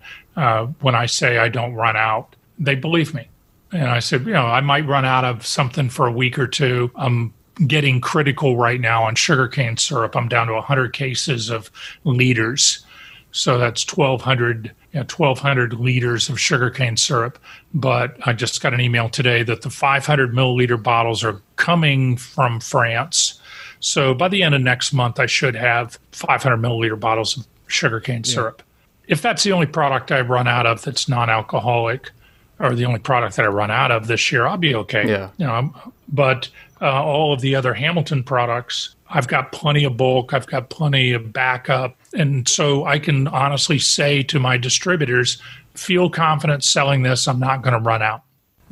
when I say I don't run out, they believe me. And I said, I might run out of something for a week or two. I'm getting critical right now on sugarcane syrup. I'm down to 100 cases of liters. So that's 1,200 liters of sugarcane syrup. But I just got an email today that the 500 milliliter bottles are coming from France. So by the end of next month, I should have 500 milliliter bottles of sugarcane syrup. If that's the only product I run out of that's non-alcoholic, or the only product that I run out of this year, I'll be okay.
Yeah.
But all of the other Hamilton products, I've got plenty of bulk. I've got plenty of backup. And so I can honestly say to my distributors, feel confident selling this. I'm not going to run out.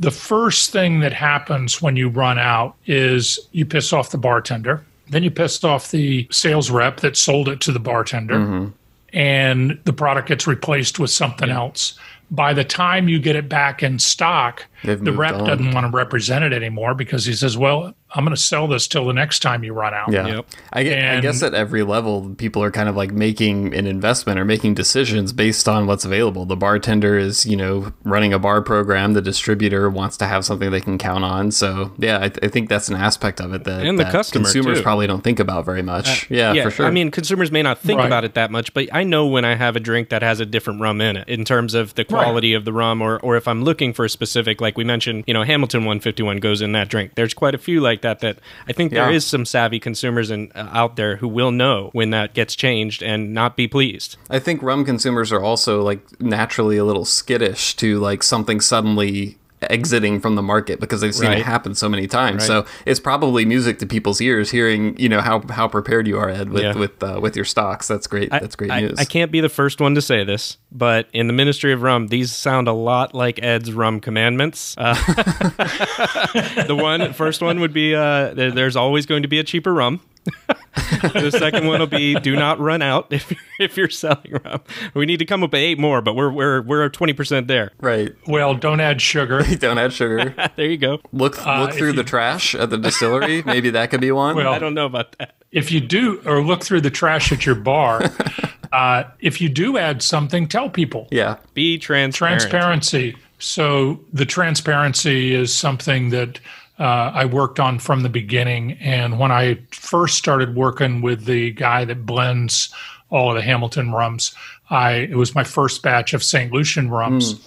The first thing that happens when you run out is you piss off the bartender. Then you pissed off the sales rep that sold it to the bartender. And the product gets replaced with something else. By the time you get it back in stock, the rep doesn't want to represent it anymore because he says, well, I'm going to sell this till the next time you run out.
Yeah. I guess at every level, people are kind of like making an investment or making decisions based on what's available. The bartender is, running a bar program. The distributor wants to have something they can count on. So, yeah, I think that's an aspect of it that,
and the customer
consumers
too.
Probably don't think about very much. For sure.
I mean, consumers may not think about it that much, but I know when I have a drink that has a different rum in it in terms of the quality of the rum, or if I'm looking for a specific, like we mentioned, Hamilton 151 goes in that drink. There's quite a few like that I think there is some savvy consumers out there who will know when that gets changed and not be pleased.
I think rum consumers are also like naturally a little skittish to like something suddenly exiting from the market because they've seen it happen so many times. So it's probably music to people's ears hearing, how prepared you are, Ed, with your stocks. That's great. That's great news.
I can't be the first one to say this, but in the Ministry of Rum, these sound a lot like Ed's rum commandments. The first one would be there's always going to be a cheaper rum. The second one will be do not run out if you're selling rum. We need to come up with 8 more, but we're 20% there.
Right.
Well, don't add sugar.
Don't add sugar.
There you go.
Look through the trash at the distillery. Maybe that could be one.
Well, I don't know about that.
If you do, or look through the trash at your bar, if you do add something, tell people.
Yeah.
Be transparent.
Transparency. So the transparency is something that I worked on from the beginning. And when I first started working with the guy that blends all of the Hamilton rums, it was my first batch of St. Lucian rums.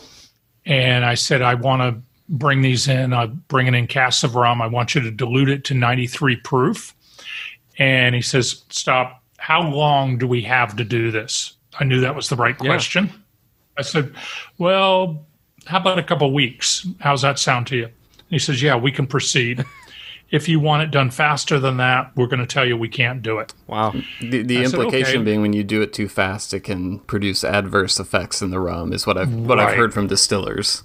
And I said, I want to bring these in. I'm bringing in casks of rum. I want you to dilute it to 93 proof. And he says, stop. How long do we have to do this? I knew that was the right question. I said, well, how about a couple weeks? How's that sound to you? He says, yeah, we can proceed. If you want it done faster than that, we're going to tell you we can't do it.
Wow.
The implication being when you do it too fast, it can produce adverse effects in the rum is what I've heard from distillers.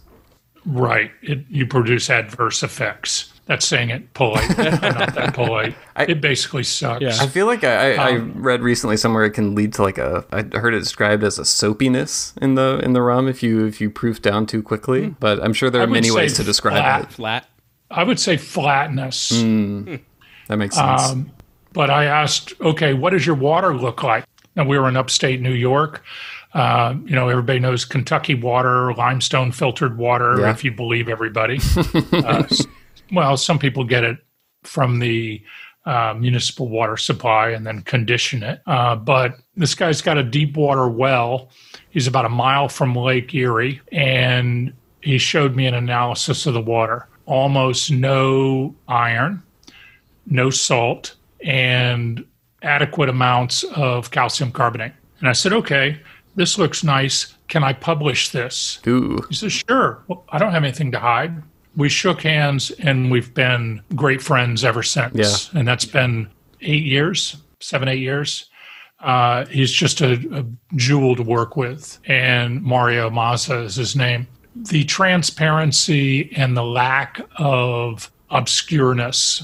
Right. You produce adverse effects. That's saying it polite. Not that polite. It basically sucks.
Yeah. I feel like I read recently somewhere it can lead to like I heard it described as a soapiness in the rum if you proof down too quickly. But I'm sure there are many ways to describe it.
Flat.
I would say flatness.
That makes sense.
But I asked, okay, what does your water look like? Now we were in upstate New York. Everybody knows Kentucky water, limestone filtered water, if you believe everybody. Well, some people get it from the municipal water supply and then condition it. But this guy's got a deep water well. He's about a mile from Lake Erie, and he showed me an analysis of the water. Almost no iron, no salt, and adequate amounts of calcium carbonate. And I said, okay, this looks nice. Can I publish this?
Ooh.
He says, sure. Well, I don't have anything to hide. We shook hands, and we've been great friends ever since.
Yeah.
And that's been 8 years, 7-8 years. He's just a jewel to work with. And Mario Mazza is his name. The transparency and the lack of obscureness,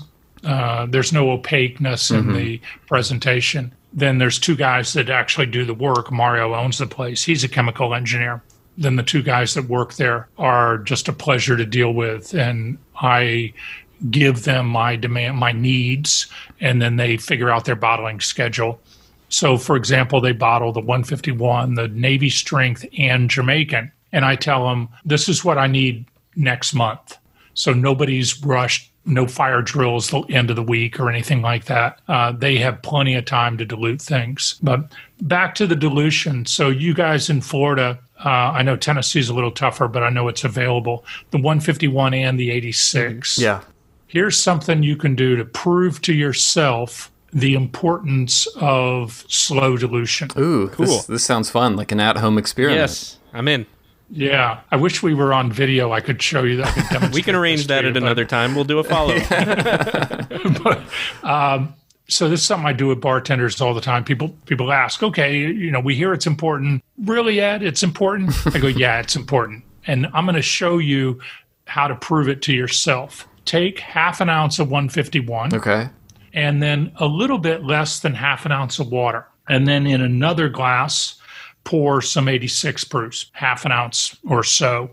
there's no opaqueness in the presentation. Then there's two guys that actually do the work. Mario owns the place. He's a chemical engineer. Then the two guys that work there are just a pleasure to deal with. And I give them my needs, and then they figure out their bottling schedule. So, for example, they bottle the 151, the Navy Strength, and Jamaican. And I tell them, this is what I need next month. So nobody's rushed, no fire drills the end of the week or anything like that. They have plenty of time to dilute things. But back to the dilution. So you guys in Florida, I know Tennessee's a little tougher, but I know it's available. The 151 and the 86.
Yeah.
Here's something you can do to prove to yourself the importance of slow dilution.
Ooh,
cool.
This sounds fun, like an at-home experiment.
Yes, I'm in.
Yeah, I wish we were on video. I could show you that. I could demonstrate
We can arrange that at another time. We'll do a follow-up.
So this is something I do with bartenders all the time. People ask, okay, we hear it's important. Really, Ed, it's important? I go, yeah, it's important. And I'm going to show you how to prove it to yourself. Take half an ounce of 151.
Okay.
And then a little bit less than half an ounce of water. And then in another glass, pour some 86 proofs, half an ounce or so.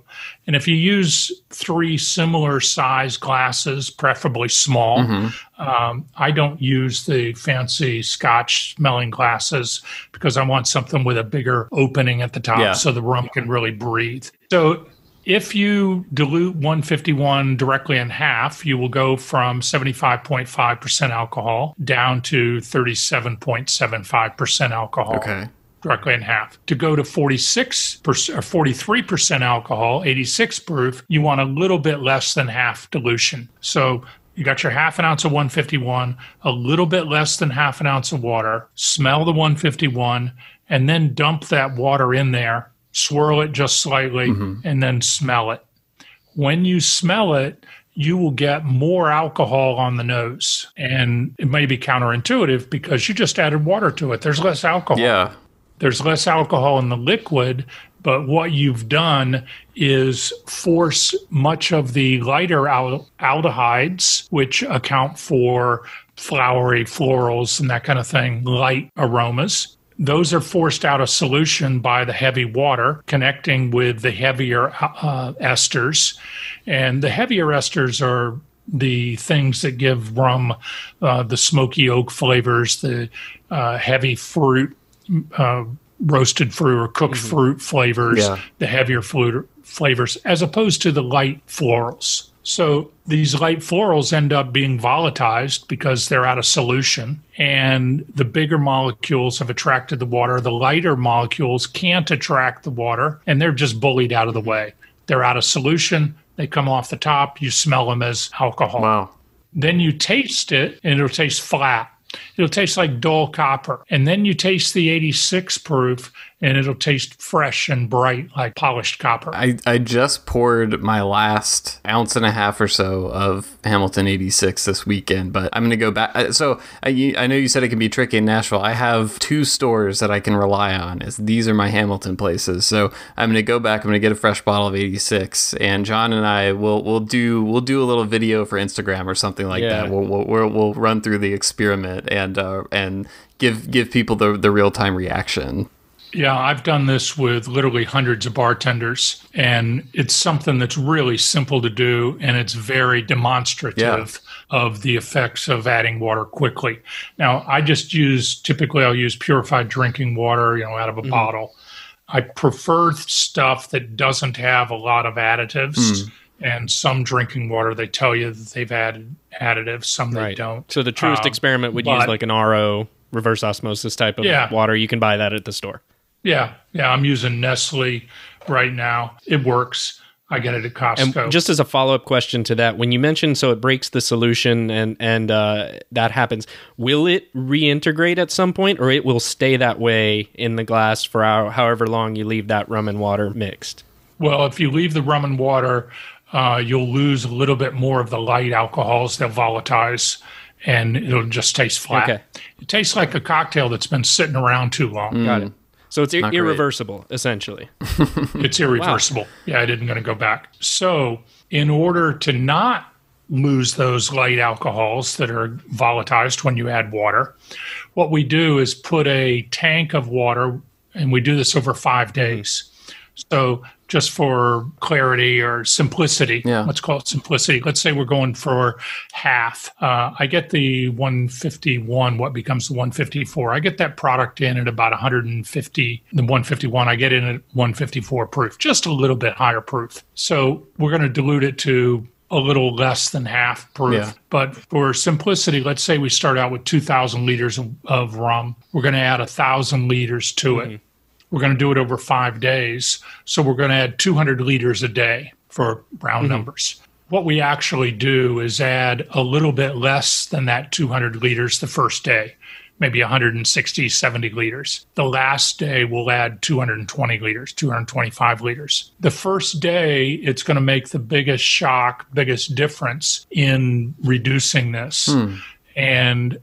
And if you use 3 similar size glasses, preferably small, I don't use the fancy Scotch smelling glasses because I want something with a bigger opening at the top so the rum can really breathe. So if you dilute 151 directly in half, you will go from 75.5% alcohol down to 37.75% alcohol.
Okay.
Directly in half. To go to 46% or 43% alcohol, 86 proof, you want a little bit less than half dilution. So you got your half an ounce of 151, a little bit less than half an ounce of water, smell the 151, and then dump that water in there, swirl it just slightly, and then smell it. When you smell it, you will get more alcohol on the nose. And it may be counterintuitive because you just added water to it. There's less alcohol.
Yeah.
There's less alcohol in the liquid, but what you've done is force much of the lighter aldehydes, which account for flowery florals and that kind of thing, light aromas. Those are forced out of solution by the heavy water connecting with the heavier esters. And the heavier esters are the things that give rum the smoky oak flavors, the heavy fruit, roasted fruit or cooked fruit flavors, the heavier flavors, as opposed to the light florals. So these light florals end up being volatilized because they're out of solution, and the bigger molecules have attracted the water. The lighter molecules can't attract the water, and they're just bullied out of the way. They're out of solution. They come off the top. You smell them as alcohol.
Wow.
Then you taste it, and it'll taste flat. It'll taste like dull copper. And then you taste the 86 proof, and it'll taste fresh and bright like polished copper.
I just poured my last ounce and a half or so of Hamilton 86 this weekend, but I'm going to go back. So I know you said it can be tricky in Nashville. I have 2 stores that I can rely on. These are my Hamilton places. So I'm going to go back. I'm going to get a fresh bottle of 86, and John and I will do a little video for Instagram or something like that. We'll run through the experiment and give people the real time reaction.
Yeah, I've done this with literally hundreds of bartenders, and it's something that's really simple to do, and it's very demonstrative of the effects of adding water quickly. Now, typically I'll use purified drinking water, out of a bottle. I prefer stuff that doesn't have a lot of additives. And some drinking water, they tell you that they've added additives, some they don't.
So the truest experiment would use like an RO, reverse osmosis type of water. You can buy that at the store.
Yeah, I'm using Nestle right now. It works. I get it at Costco.
And just as a follow-up question to that, when you mentioned so it breaks the solution and that happens, will it reintegrate at some point, or it will stay that way in the glass for however long you leave that rum and water mixed?
Well, if you leave the rum and water, you'll lose a little bit more of the light alcohols. They'll volatilize, and it'll just taste flat.
Okay.
It tastes like a cocktail that's been sitting around too long.
Got it. So it's irreversible, essentially.
It's irreversible. Wow. Yeah, I didn't going to go back. So in order to not lose those light alcohols that are volatilized when you add water. What we do is put a tank of water, and we do this over 5 days. So just for clarity or simplicity, let's call it simplicity. Let's say we're going for half. I get the 151, what becomes the 154. I get that product in at about 150. The 151, I get in at 154 proof, just a little bit higher proof. So we're going to dilute it to a little less than half proof.
Yeah.
But for simplicity, let's say we start out with 2,000 liters of rum. We're going to add 1,000 liters to it. We're going to do it over 5 days. So we're going to add 200 liters a day for round numbers. What we actually do is add a little bit less than that 200 liters the first day, maybe 160, 70 liters. The last day, we'll add 220 liters, 225 liters. The first day, it's going to make the biggest shock, biggest difference in reducing this. And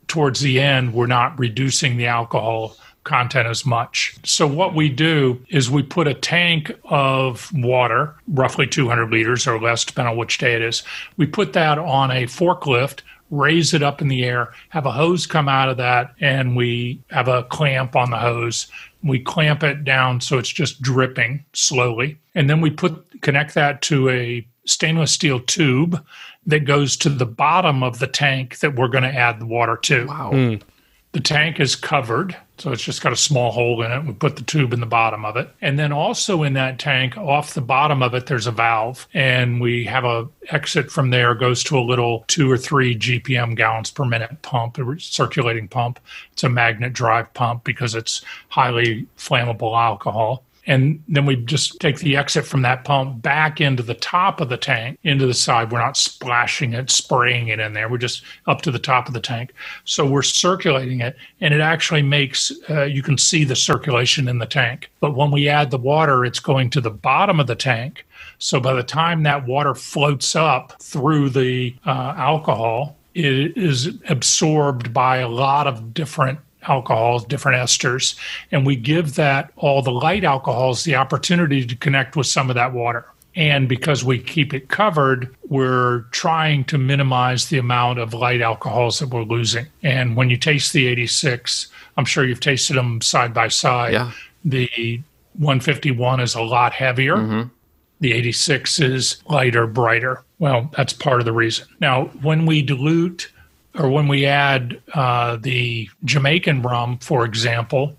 towards the end, we're not reducing the alcohol content as much. So what we do is we put a tank of water, roughly 200 liters or less, depending on which day it is. We put that on a forklift, raise it up in the air, have a hose come out of that, and we have a clamp on the hose. We clamp it down so it's just dripping slowly. And then we connect that to a stainless steel tube that goes to the bottom of the tank that we're going to add the water to.
Wow.
The tank is covered, so it's just got a small hole in it. We put the tube in the bottom of it. And then also in that tank, off the bottom of it, there's a valve. And we have a exit from there, goes to a little 2 or 3 GPM gallons per minute pump, a circulating pump. It's a magnet drive pump because it's highly flammable alcohol. And then we just take the exit from that pump back into the top of the tank, into the side. We're not splashing it, spraying it in there. We're just up to the top of the tank. So we're circulating it, and it actually makes, you can see the circulation in the tank. But when we add the water, it's going to the bottom of the tank. So by the time that water floats up through the alcohol, it is absorbed by a lot of different alcohols, different esters, and we give that all the light alcohols the opportunity to connect with some of that water. And because we keep it covered, we're trying to minimize the amount of light alcohols that we're losing. And when you taste the 86, I'm sure you've tasted them side by side.
Yeah.
The 151 is a lot heavier. The 86 is lighter, brighter. Well, that's part of the reason. Now, when we dilute or when we add the Jamaican rum, for example,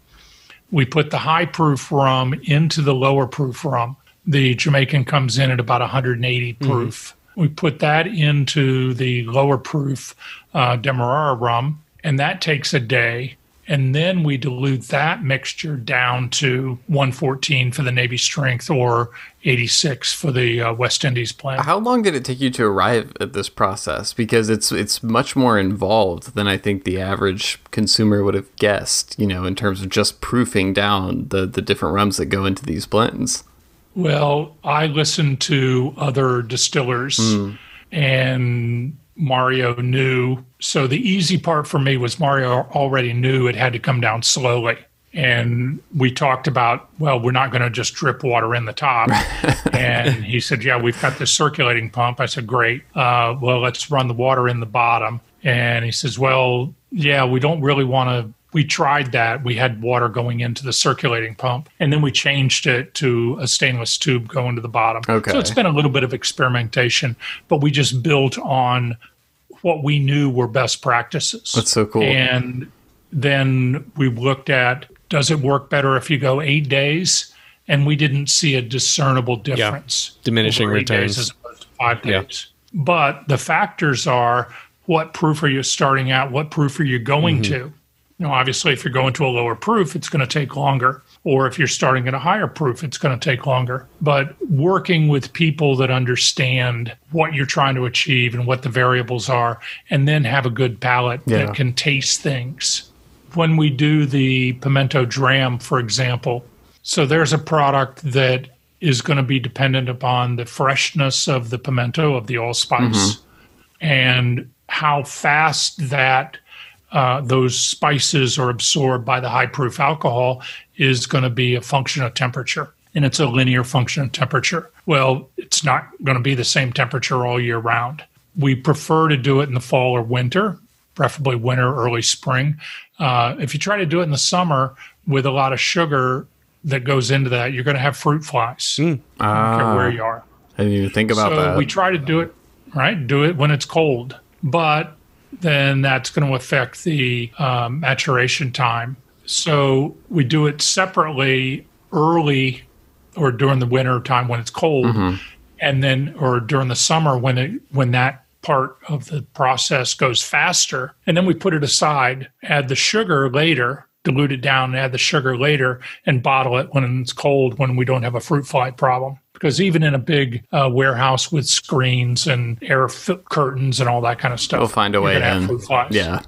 we put the high proof rum into the lower proof rum. The Jamaican comes in at about 180 proof. We put that into the lower proof Demerara rum, and that takes a day. And then we dilute that mixture down to 114 for the Navy Strength or 86 for the West Indies blend.
How long did it take you to arrive at this process? Because it's much more involved than I think the average consumer would have guessed, you know, in terms of just proofing down the different rums that go into these blends.
Well, I listened to other distillers and Mario knew. So the easy part for me was Mario already knew it had to come down slowly. And we talked about, well, we're not going to just drip water in the top. And he said, yeah, we've got this circulating pump. I said, great. Well, let's run the water in the bottom. And he says, well, yeah, we don't really want to. We tried that. We had water going into the circulating pump, and then we changed it to a stainless tube going to the bottom.
Okay.
So it's been a little bit of experimentation, but we just built on what we knew were best practices.
That's so cool.
And then we looked at, does it work better if you go 8 days? And we didn't see a discernible difference.
Yeah. Diminishing
over 8
returns.
days as opposed to 5 days. But the factors are, what proof are you starting at? What proof are you going to? You know, obviously, if you're going to a lower proof, it's going to take longer. Or if you're starting at a higher proof, it's going to take longer. But working with people that understand what you're trying to achieve and what the variables are, and then have a good palate that can taste things. When we do the pimento dram, for example, so there's a product that is going to be dependent upon the freshness of the pimento, of the allspice, and how fast that those spices are absorbed by the high proof alcohol is going to be a function of temperature. And it's a linear function of temperature. Well, it's not going to be the same temperature all year round. We prefer to do it in the fall or winter, preferably winter, early spring. If you try to do it in the summer with a lot of sugar that goes into that, you're going to have fruit flies. I don't care where you are.
I didn't even think about that.
So we try to do it, right? Do it when it's cold. But then that's going to affect the maturation time. So we do it separately early or during the winter time when it's cold, and then or during the summer when that part of the process goes faster. And then we put it aside, add the sugar later, dilute it down, add the sugar later, and bottle it when it's cold when we don't have a fruit fly problem. Because even in a big warehouse with screens and air curtains and all that kind of stuff,
we'll find a way in.
Have fruit flies.
Yeah.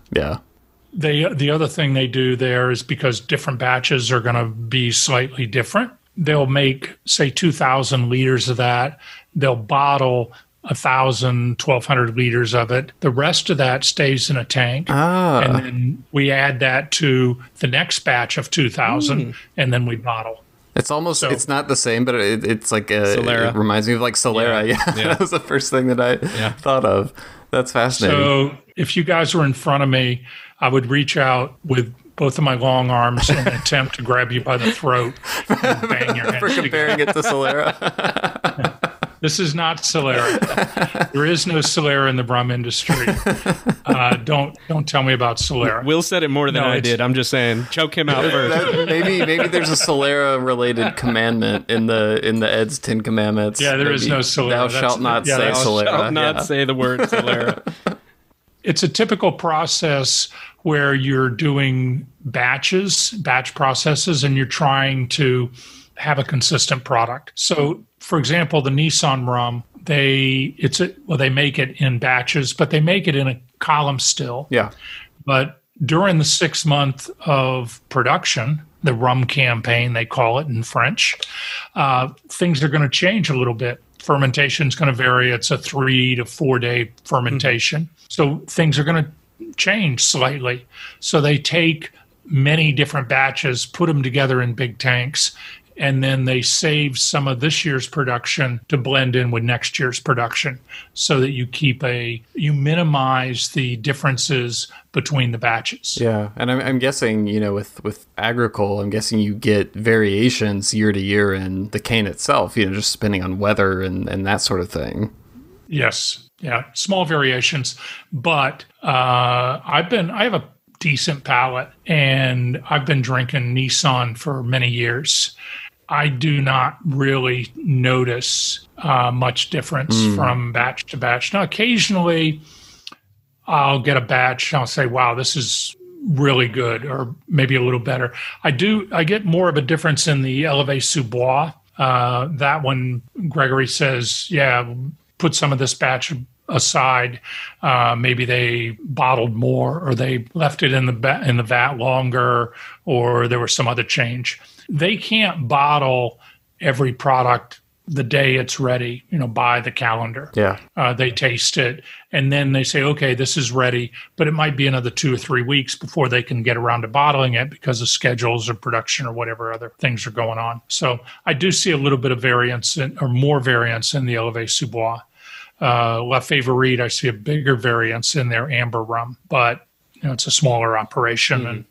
The other thing they do there is because different batches are going to be slightly different, they'll make, say, 2,000 liters of that. They'll bottle 1,000, 1,200 liters of it. The rest of that stays in a tank. And then we add that to the next batch of 2,000, and then we bottle.
It's almost, it's not the same, but it's like it reminds me of like Solera. Yeah. That was the first thing that I thought of. That's fascinating.
So if you guys were in front of me, I would reach out with both of my long arms in an attempt to grab you by the throat and bang your head.
For comparing it to Solera.
This is not Solera. There is no Solera in the rum industry. Don't tell me about Solera.
Will said it more than I did. I'm just saying, choke him out first.
Maybe there's a Solera related commandment in the Ed's 10 Commandments.
Yeah, there is no Solera.
Thou shalt not say Solera.
Thou shalt not say the word Solera.
It's a typical process where you're doing batch processes, and you're trying to have a consistent product. So, for example, the Nissan rum, they make it in batches, but they make it in a column still.
Yeah.
But during the 6 month of production, the rum campaign, they call it in French, things are going to change a little bit. Fermentation is going to vary. It's a 3 to 4 day fermentation. So things are going to change slightly. So they take many different batches, put them together in big tanks, and then they save some of this year's production to blend in with next year's production so that you minimize the differences between the batches.
Yeah. And I'm guessing, with agricole, I'm guessing you get variations year to year in the cane itself, just depending on weather and that sort of thing.
Yes. Yeah. Small variations. But I have a decent palate, and I've been drinking Nissan for many years. I do not really notice much difference from batch to batch. Now, occasionally I'll get a batch and I'll say, wow, this is really good, or maybe a little better. I get more of a difference in the Elevée sous bois. That one, Gregory says, yeah, put some of this batch aside. Maybe they bottled more, or they left it in the vat longer, or there was some other change. They can't bottle every product the day it's ready, by the calendar.
Yeah.
They taste it, and then they say, okay, this is ready, but it might be another 2 or 3 weeks before they can get around to bottling it because of schedules or production or whatever other things are going on. So I do see a little bit of variance or more variance in the Elevée sous bois. La Favorite, I see a bigger variance in their amber rum, but it's a smaller operation, and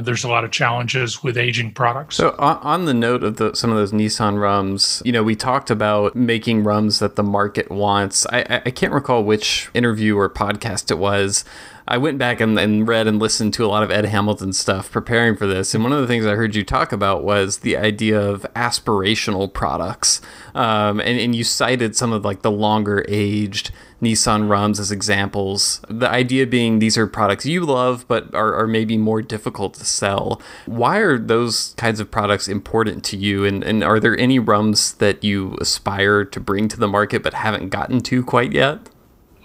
there's a lot of challenges with aging products.
So on the note of some of those Nissan rums, we talked about making rums that the market wants. I can't recall which interview or podcast it was. I went back and read and listened to a lot of Ed Hamilton stuff preparing for this. And one of the things I heard you talk about was the idea of aspirational products. And you cited some of like the longer aged Nissan rums as examples. The idea being these are products you love, but are maybe more difficult to sell. Why are those kinds of products important to you? And are there any rums that you aspire to bring to the market but haven't gotten to quite yet?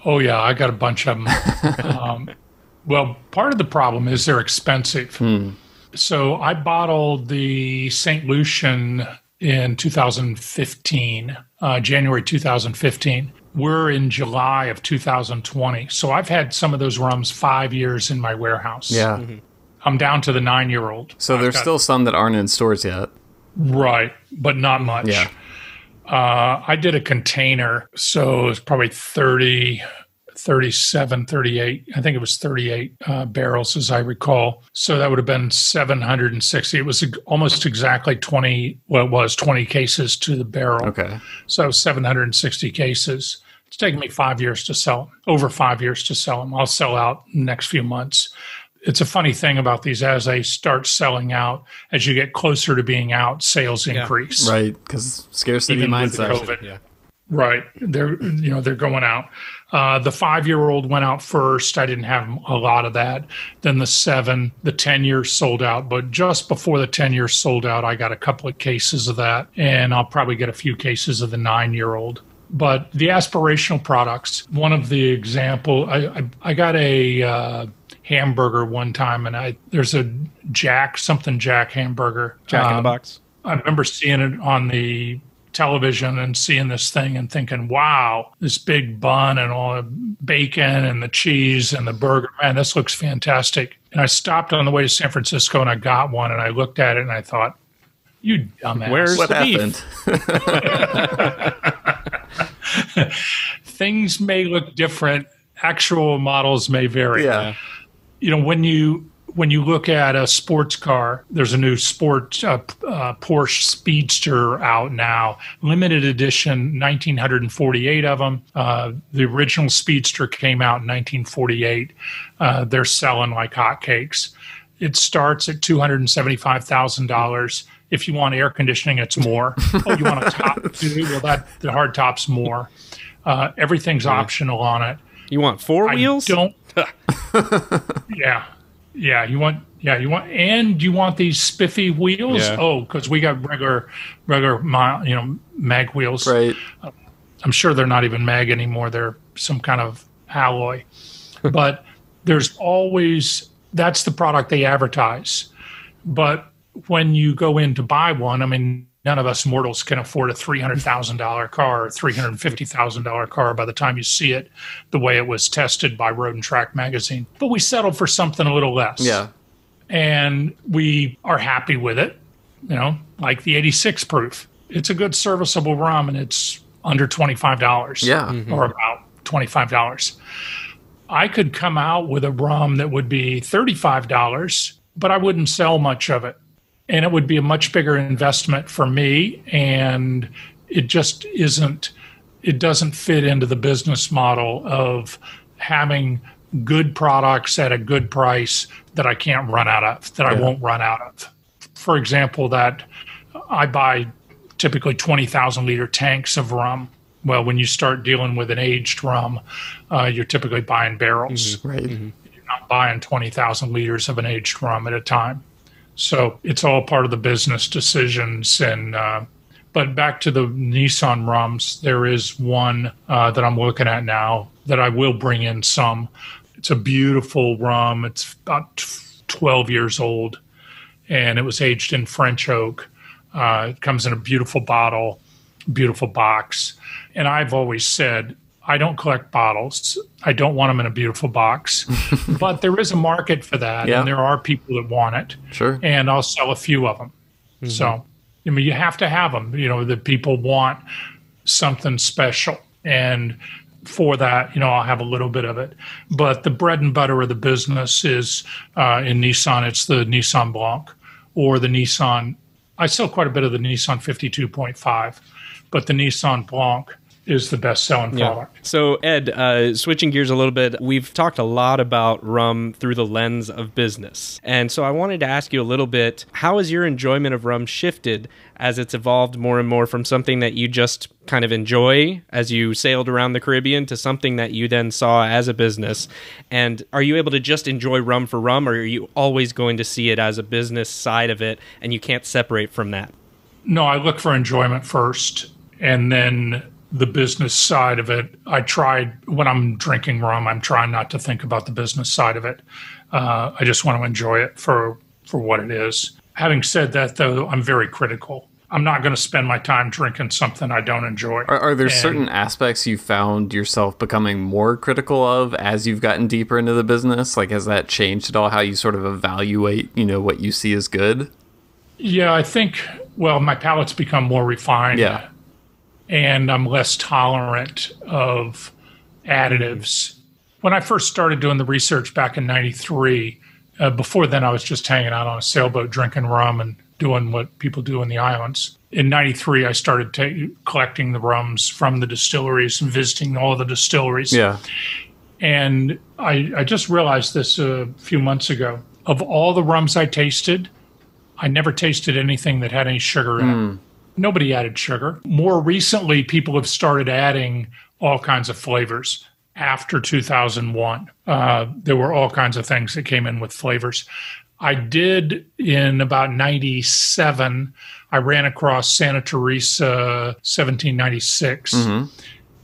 Oh, yeah, I got a bunch of them. Well, part of the problem is they're expensive. So I bottled the St. Lucian in 2015, January 2015. We're in July of 2020. So I've had some of those rums 5 years in my warehouse.
Yeah.
I'm down to the 9-year-old.
So there's still some that aren't in stores yet.
Right, but not much.
Yeah.
I did a container, so it's probably 30 37, 38. I think it was 38 barrels, as I recall. So that would have been 760. It was almost exactly 20, well, it was 20 cases to the barrel.
Okay.
So 760 cases. It's taken me 5 years to sell them, over 5 years to sell them. I'll sell out in the next few months. It's a funny thing about these, as they start selling out, as you get closer to being out, sales increase.
Right, because scarcity
Even with
mindset.
COVID. Yeah. Right. They're going out. The 5-year-old went out first. I didn't have a lot of that. Then the 7, the 10 years sold out. But just before the 10 years sold out, I got a couple of cases of that. And I'll probably get a few cases of the 9-year-old. But the aspirational products, one of the example, I got a hamburger one time, and there's a Jack hamburger.
Jack in the Box.
I remember seeing it on the television and seeing this thing and thinking, wow, this big bun and all the bacon and the cheese and the burger, man, this looks fantastic. And I stopped on the way to San Francisco and I got one and I looked at it and I thought, you dumbass.
Where's
What
the
happened?
beef?
Things may look different. Actual models may vary.
Yeah.
When you look at a sports car, there's a new Porsche Speedster out now, limited edition, 1,948 of them. The original Speedster came out in 1948. They're selling like hotcakes. It starts at $275,000. If you want air conditioning, it's more. Oh, you want a top too? Well, the hard top's more. Everything's optional on it.
You want 4 wheels?
Don't. Yeah. You want, and you want these spiffy wheels?
Yeah.
Oh, because we got regular, mag wheels.
Right.
I'm sure they're not even mag anymore. They're some kind of alloy. But there's always, that's the product they advertise. But when you go in to buy one, I mean, none of us mortals can afford a $300,000 car or $350,000 car by the time you see it the way it was tested by Road and Track magazine. But we settled for something a little less.
Yeah.
And we are happy with it, like the 86 proof. It's a good serviceable rum and it's under $25.
Yeah.
Or about $25. I could come out with a rum that would be $35, but I wouldn't sell much of it. And it would be a much bigger investment for me. And it just isn't, it doesn't fit into the business model of having good products at a good price that I can't run out of, that I won't run out of. For example, that I buy typically 20,000 liter tanks of rum. Well, when you start dealing with an aged rum, you're typically buying barrels.
Mm-hmm. Right.
You're not buying 20,000 liters of an aged rum at a time. So it's all part of the business decisions. And but back to the Nissan rums, there is one that I'm looking at now that I will bring in some. It's a beautiful rum. It's about 12 years old, and it was aged in French oak. It comes in a beautiful bottle, beautiful box. And I've always said, I don't collect bottles. I don't want them in a beautiful box. But there is a market for that, and there are people that want it.
Sure.
And I'll sell a few of them. Mm-hmm. So, I mean, you have to have them. The people want something special. And for that, I'll have a little bit of it. But the bread and butter of the business is, in Nissan, it's the Nissan Blanc or the Nissan. I sell quite a bit of the Nissan 52.5, but the Nissan Blanc is the best-selling product.
So, Ed, switching gears a little bit, we've talked a lot about rum through the lens of business. And so I wanted to ask you a little bit, how has your enjoyment of rum shifted as it's evolved more and more from something that you just kind of enjoy as you sailed around the Caribbean to something that you then saw as a business? And are you able to just enjoy rum for rum, or are you always going to see it as a business side of it and you can't separate from that?
No, I look for enjoyment first, and then the business side of it. When I'm drinking rum, I'm trying not to think about the business side of it. I just want to enjoy it for what it is. Having said that, though, I'm very critical. I'm not going to spend my time drinking something I don't enjoy.
Are there certain aspects you found yourself becoming more critical of as you've gotten deeper into the business? Like, has that changed at all, how you sort of evaluate, what you see as good?
Yeah, I think, my palate's become more refined.
Yeah.
And I'm less tolerant of additives When I first started doing the research back in 93, before then I was just hanging out on a sailboat drinking rum and doing what people do in the islands. In 93, I started collecting the rums from the distilleries and visiting all the distilleries.
Yeah.
And I just realized this a few months ago. Of all the rums I tasted, I never tasted anything that had any sugar in it. Nobody added sugar. More recently, people have started adding all kinds of flavors. After 2001, there were all kinds of things that came in with flavors. I did in about 97, I ran across Santa Teresa 1796,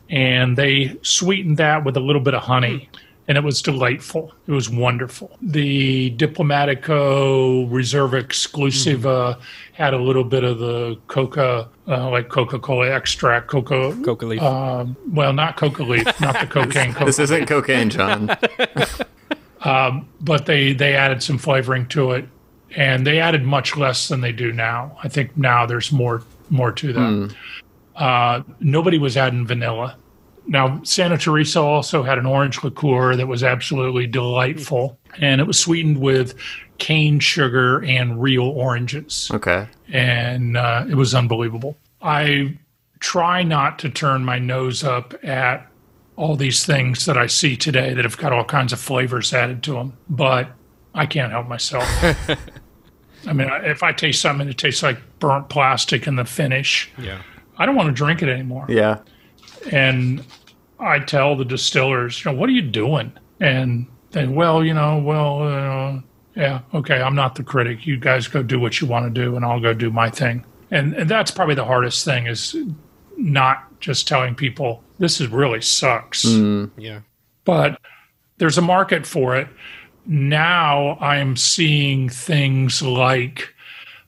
and they sweetened that with a little bit of honey, and it was delightful. It was wonderful. The Diplomatico Reserva Exclusiva had a little bit of the coca, like Coca-Cola extract, coca
leaf.
Well, not coca leaf, not the cocaine.
This isn't cocaine, John.
But they added some flavoring to it, and they added much less than they do now. I think now there's more to that. Nobody was adding vanilla. Now, Santa Teresa also had an orange liqueur that was absolutely delightful, and it was sweetened with cane sugar and real oranges.
Okay.
And it was unbelievable. I try not to turn my nose up at all these things that I see today that have got all kinds of flavors added to them, but I can't help myself. I mean, if I taste something that tastes like burnt plastic in the finish, I don't want to drink it anymore.
Yeah.
And I tell the distillers, what are you doing? And they, yeah, okay, I'm not the critic. You guys go do what you want to do, and I'll go do my thing. And that's probably the hardest thing, is not just telling people, this is really sucks.
Yeah.
But there's a market for it. Now I'm seeing things like,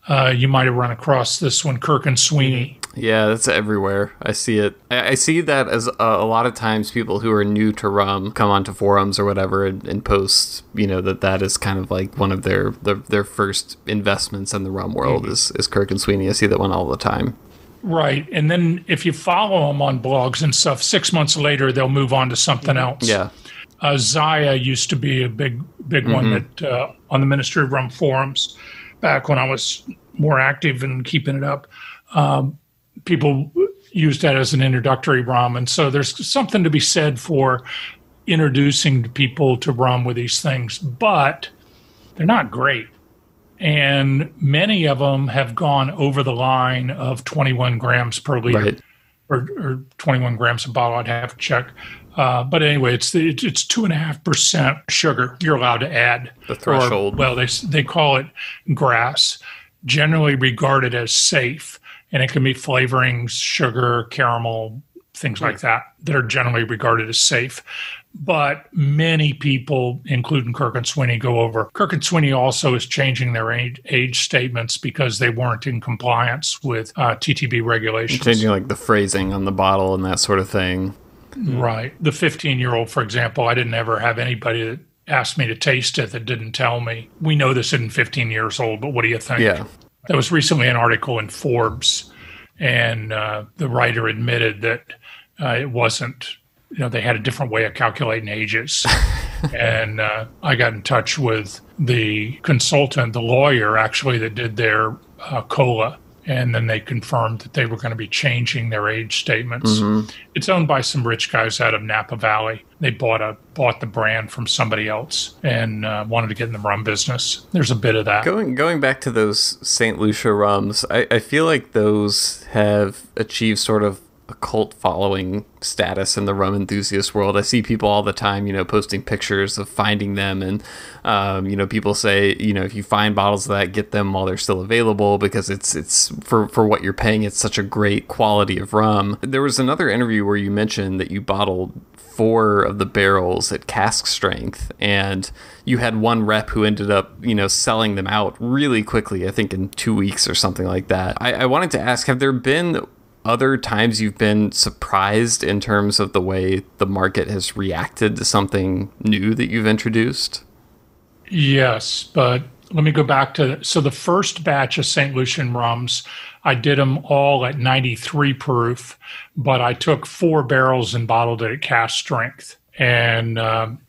you might have run across this one, Kirk and Sweeney.
Yeah, that's everywhere. I see it. I see that as a lot of times people who are new to rum come onto forums or whatever and post, that is kind of like one of their first investments in the rum world is Kirk and Sweeney. I see that one all the time.
Right. And then if you follow them on blogs and stuff, 6 months later, they'll move on to something else.
Yeah.
Zaya used to be a big one that on the Ministry of Rum forums back when I was more active and keeping it up. People used that as an introductory rum. And so there's something to be said for introducing people to rum with these things, but they're not great. And many of them have gone over the line of 21 grams per liter, or 21 grams a bottle. I'd have to check. But anyway, it's 2.5% sugar you're allowed to add.
The threshold.
They call it grass, generally regarded as safe. And it can be flavorings, sugar, caramel, things like that are generally regarded as safe. But many people, including Kirk and Sweeney, go over. Kirk and Sweeney also is changing their age statements because they weren't in compliance with TTB regulations.
Changing like the phrasing on the bottle and that sort of thing.
Right. The 15-year-old, for example, I didn't ever have anybody that asked me to taste it that didn't tell me, we know this isn't 15 years old, but what do you think?
Yeah.
There was recently an article in Forbes, and the writer admitted that it wasn't, they had a different way of calculating ages. And I got in touch with the consultant, the lawyer, actually, that did their COLA. And then they confirmed that they were going to be changing their age statements. It's owned by some rich guys out of Napa Valley. They bought the brand from somebody else and wanted to get in the rum business. There's a bit of that.
Going back to those St. Lucia rums, I feel like those have achieved sort of a cult following status in the rum enthusiast world. I see people all the time, posting pictures of finding them, and people say, if you find bottles of that, get them while they're still available, because it's for what you're paying, it's such a great quality of rum. There was another interview where you mentioned that you bottled 4 of the barrels at cask strength, and you had one rep who ended up, selling them out really quickly, I think in 2 weeks or something like that. I wanted to ask, have there been other times you've been surprised in terms of the way the market has reacted to something new that you've introduced?
Yes, but let me go back to, so the first batch of St. Lucian rums, I did them all at 93 proof, but I took 4 barrels and bottled it at cask strength. And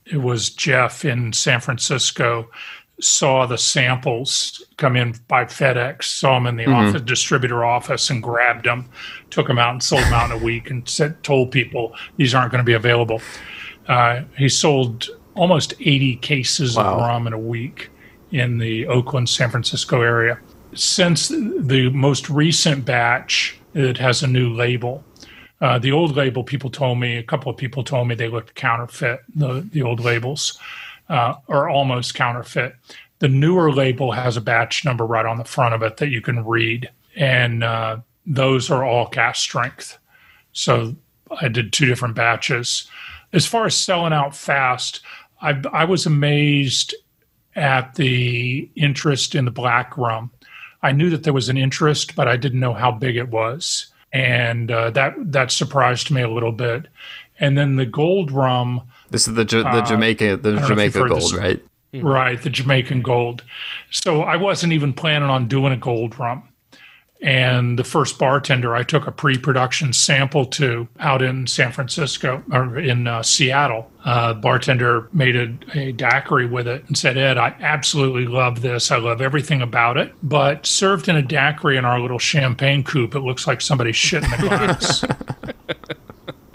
it was Jeff in San Francisco saw the samples come in by FedEx, saw them in the office, distributor office, and grabbed them, took them out and sold them out in a week, and told people these aren't going to be available. He sold almost 80 cases of rum in a week in the Oakland, San Francisco area. Since the most recent batch, it has a new label. The old label, a couple of people told me they looked counterfeit, the old labels. Or almost counterfeit. The newer label has a batch number right on the front of it that you can read, and those are all cask strength. So I did 2 different batches. As far as selling out fast, I was amazed at the interest in the black rum. I knew that there was an interest, but I didn't know how big it was, and that surprised me a little bit. And then the gold rum. This is the Jamaica Gold, right? Right, the Jamaican Gold. So I wasn't even planning on doing a gold rum. And the first bartender I took a pre-production sample to out in San Francisco, or in Seattle, bartender made a daiquiri with it and said, Ed, I absolutely love this. I love everything about it. But served in a daiquiri in our little champagne coupe, it looks like somebody shit in the glass.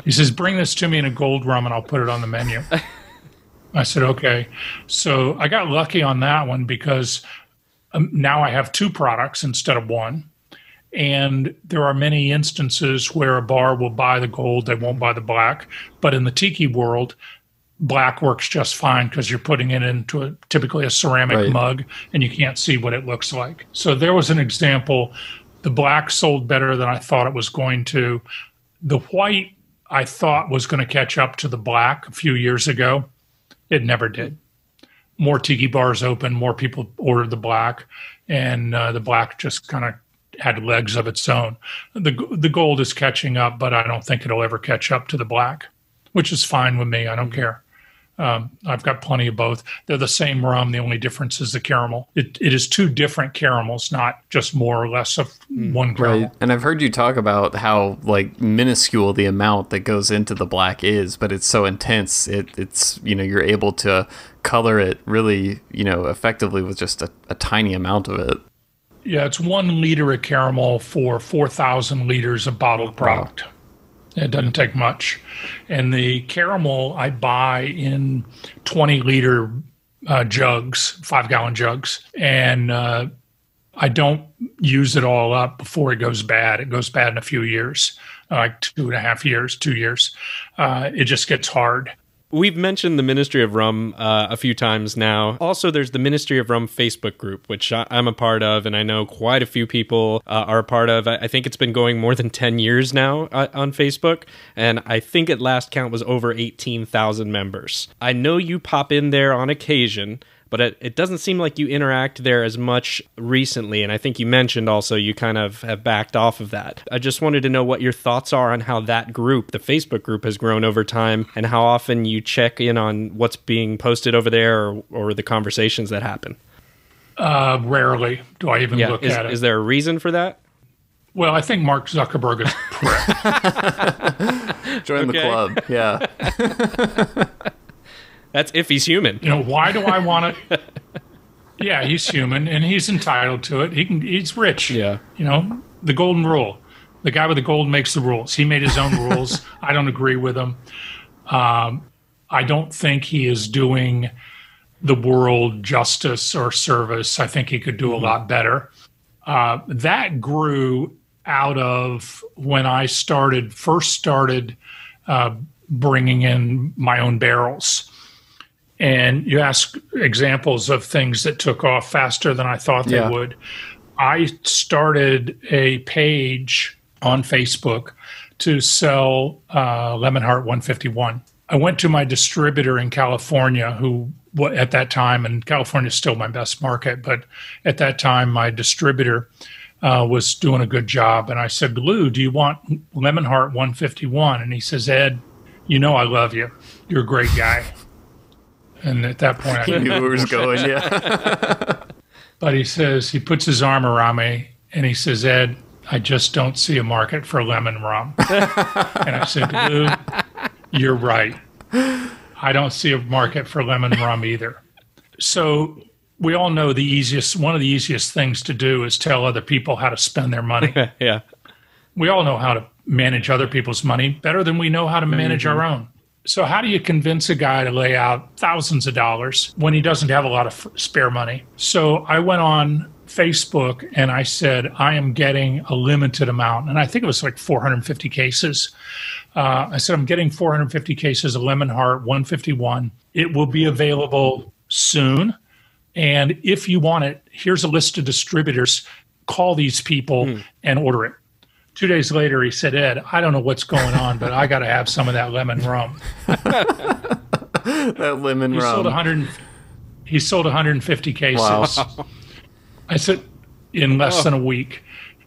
He says, bring this to me in a gold rum and I'll put it on the menu. I said, okay. So I got lucky on that one because now I have 2 products instead of 1. And there are many instances where a bar will buy the gold, they won't buy the black. But in the tiki world, black works just fine because you're putting it into typically a ceramic mug and you can't see what it looks like. So there was an example. The black sold better than I thought it was going to. The white I thought was going to catch up to the black a few years ago. It never did. More tiki bars open, more people ordered the black, and the black just kind of had legs of its own. The gold is catching up, but I don't think it'll ever catch up to the black, which is fine with me. I don't care. I've got plenty of both. They're the same rum. The only difference is the caramel. It is 2 different caramels, not just more or less of one caramel.
Right. And I've heard you talk about how minuscule the amount that goes into the black is, but it's so intense. It's you're able to color it really effectively with just a tiny amount of it.
Yeah, it's 1 liter of caramel for 4,000 liters of bottled product. Wow. It doesn't take much. And the caramel I buy in 20-liter jugs, 5-gallon jugs. And I don't use it all up before it goes bad. It goes bad in a few years, like 2.5 years, 2 years. It just gets hard.
We've mentioned the Ministry of Rum a few times now. Also, there's the Ministry of Rum Facebook group, which I'm a part of, and I know quite a few people are a part of. I think it's been going more than 10 years now on Facebook, and I think at last count was over 18,000 members. I know you pop in there on occasion, but it doesn't seem like you interact there as much recently, and I think you mentioned also you kind of have backed off of that. I just wanted to know what your thoughts are on how that group, the Facebook group, has grown over time, and how often you check in on what's being posted over there or the conversations that happen.
Rarely do I even look at it.
Is there a reason for that?
Well, I think Mark Zuckerberg is prick.
Join the club, yeah.
That's if he's human.
Why do I want to? Yeah, he's human, and he's entitled to it. He's rich.
Yeah.
The golden rule. The guy with the gold makes the rules. He made his own rules. I don't agree with him. I don't think he is doing the world justice or service. I think he could do a lot better. That grew out of when I first started bringing in my own barrels. And you ask examples of things that took off faster than I thought they would. I started a page on Facebook to sell Lemonheart 151. I went to my distributor in California, who at that time, and California is still my best market, but at that time my distributor was doing a good job. And I said, Lou, do you want Lemonheart 151? And he says, Ed, I love you. You're a great guy. And at that point,
he knew where he was going, yeah.
But he puts his arm around me and he says, Ed, I just don't see a market for lemon rum. And I said, Lou, you're right. I don't see a market for lemon rum either. So we all know one of the easiest things to do is tell other people how to spend their money.
Yeah.
We all know how to manage other people's money better than we know how to manage our own. So how do you convince a guy to lay out thousands of dollars when he doesn't have a lot of spare money? So I went on Facebook and I said, I am getting a limited amount. And I think it was like 450 cases. I said, I'm getting 450 cases of Lemon Heart 151. It will be available soon. And if you want it, here's a list of distributors. Call these people and order it. 2 days later, he said, Ed, I don't know what's going on, but I got to have some of that lemon rum.
That lemon rum.
He sold 150 cases.
Wow.
I said, in less than a week.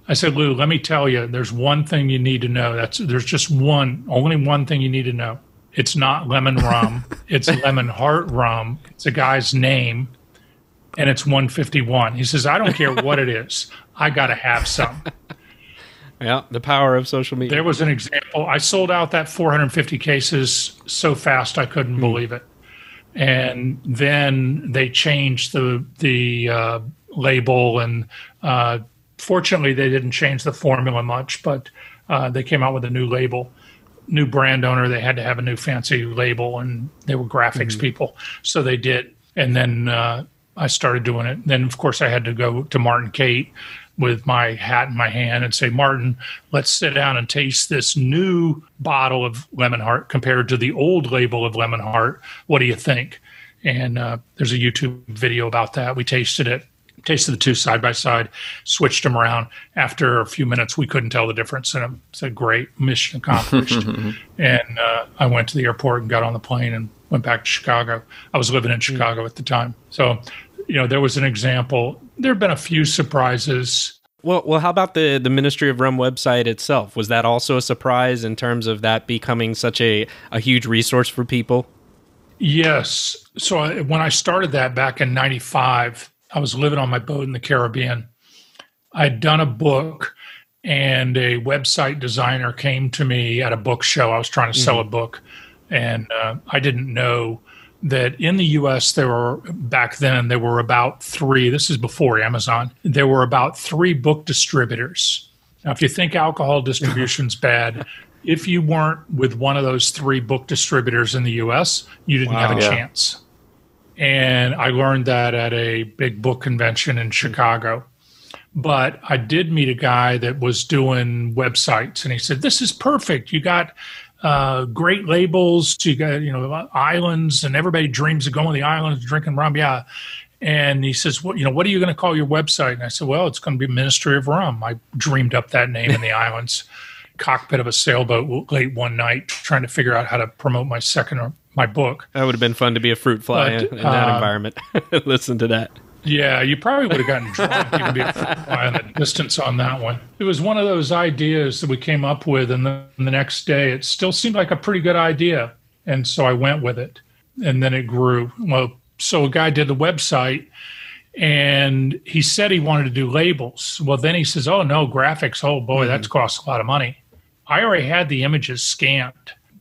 I said, Lou, let me tell you, there's one thing you need to know. There's just only one thing you need to know. It's not lemon rum. It's Lemon Heart rum. It's a guy's name, and it's 151. He says, I don't care what it is. I got to have some.
Yeah, the power of social media.
There was an example. I sold out that 450 cases so fast I couldn't believe it. And then they changed the label, and fortunately they didn't change the formula much, but they came out with a new label. New brand owner, they had to have a new fancy label, and they were graphics people, so they did. And then I started doing it. Then, of course, I had to go to Martin Kate with my hat in my hand and say, Martin, let's sit down and taste this new bottle of Lemon Heart compared to the old label of Lemon Heart. What do you think? And there's a YouTube video about that. We tasted the two side by side, switched them around. After a few minutes, we couldn't tell the difference. And I said, great, mission accomplished. And I went to the airport and got on the plane and went back to Chicago. I was living in Chicago at the time. So, there was an example. There have been a few surprises.
Well, how about the Ministry of Rum website itself? Was that also a surprise in terms of that becoming such a huge resource for people?
Yes. So when I started that back in 95, I was living on my boat in the Caribbean. I'd done a book, and a website designer came to me at a book show. I was trying to sell a book, and I didn't know that in the U.S. there were about 3. This is before Amazon. There were about 3 book distributors. Now, if you think alcohol distribution's bad, if you weren't with one of those 3 book distributors in the U.S., you didn't have a chance. And I learned that at a big book convention in Chicago. But I did meet a guy that was doing websites, and he said, this is perfect. You got great labels. You got, islands, and everybody dreams of going to the islands, drinking rum. Yeah. And he says, what are you going to call your website? And I said, well, it's going to be Ministry of Rum. I dreamed up that name in the islands, cockpit of a sailboat late one night, trying to figure out how to promote my book.
That would have been fun to be a fruit fly in that environment. Listen to that.
Yeah, you probably would have gotten drunk. You could be a fly in the distance on that one. It was one of those ideas that we came up with, and the next day it still seemed like a pretty good idea. And so I went with it, and then it grew. Well, so a guy did the website, and he said he wanted to do labels. Well, then he says, oh, no, graphics. Oh, boy, that's cost a lot of money. I already had the images scanned,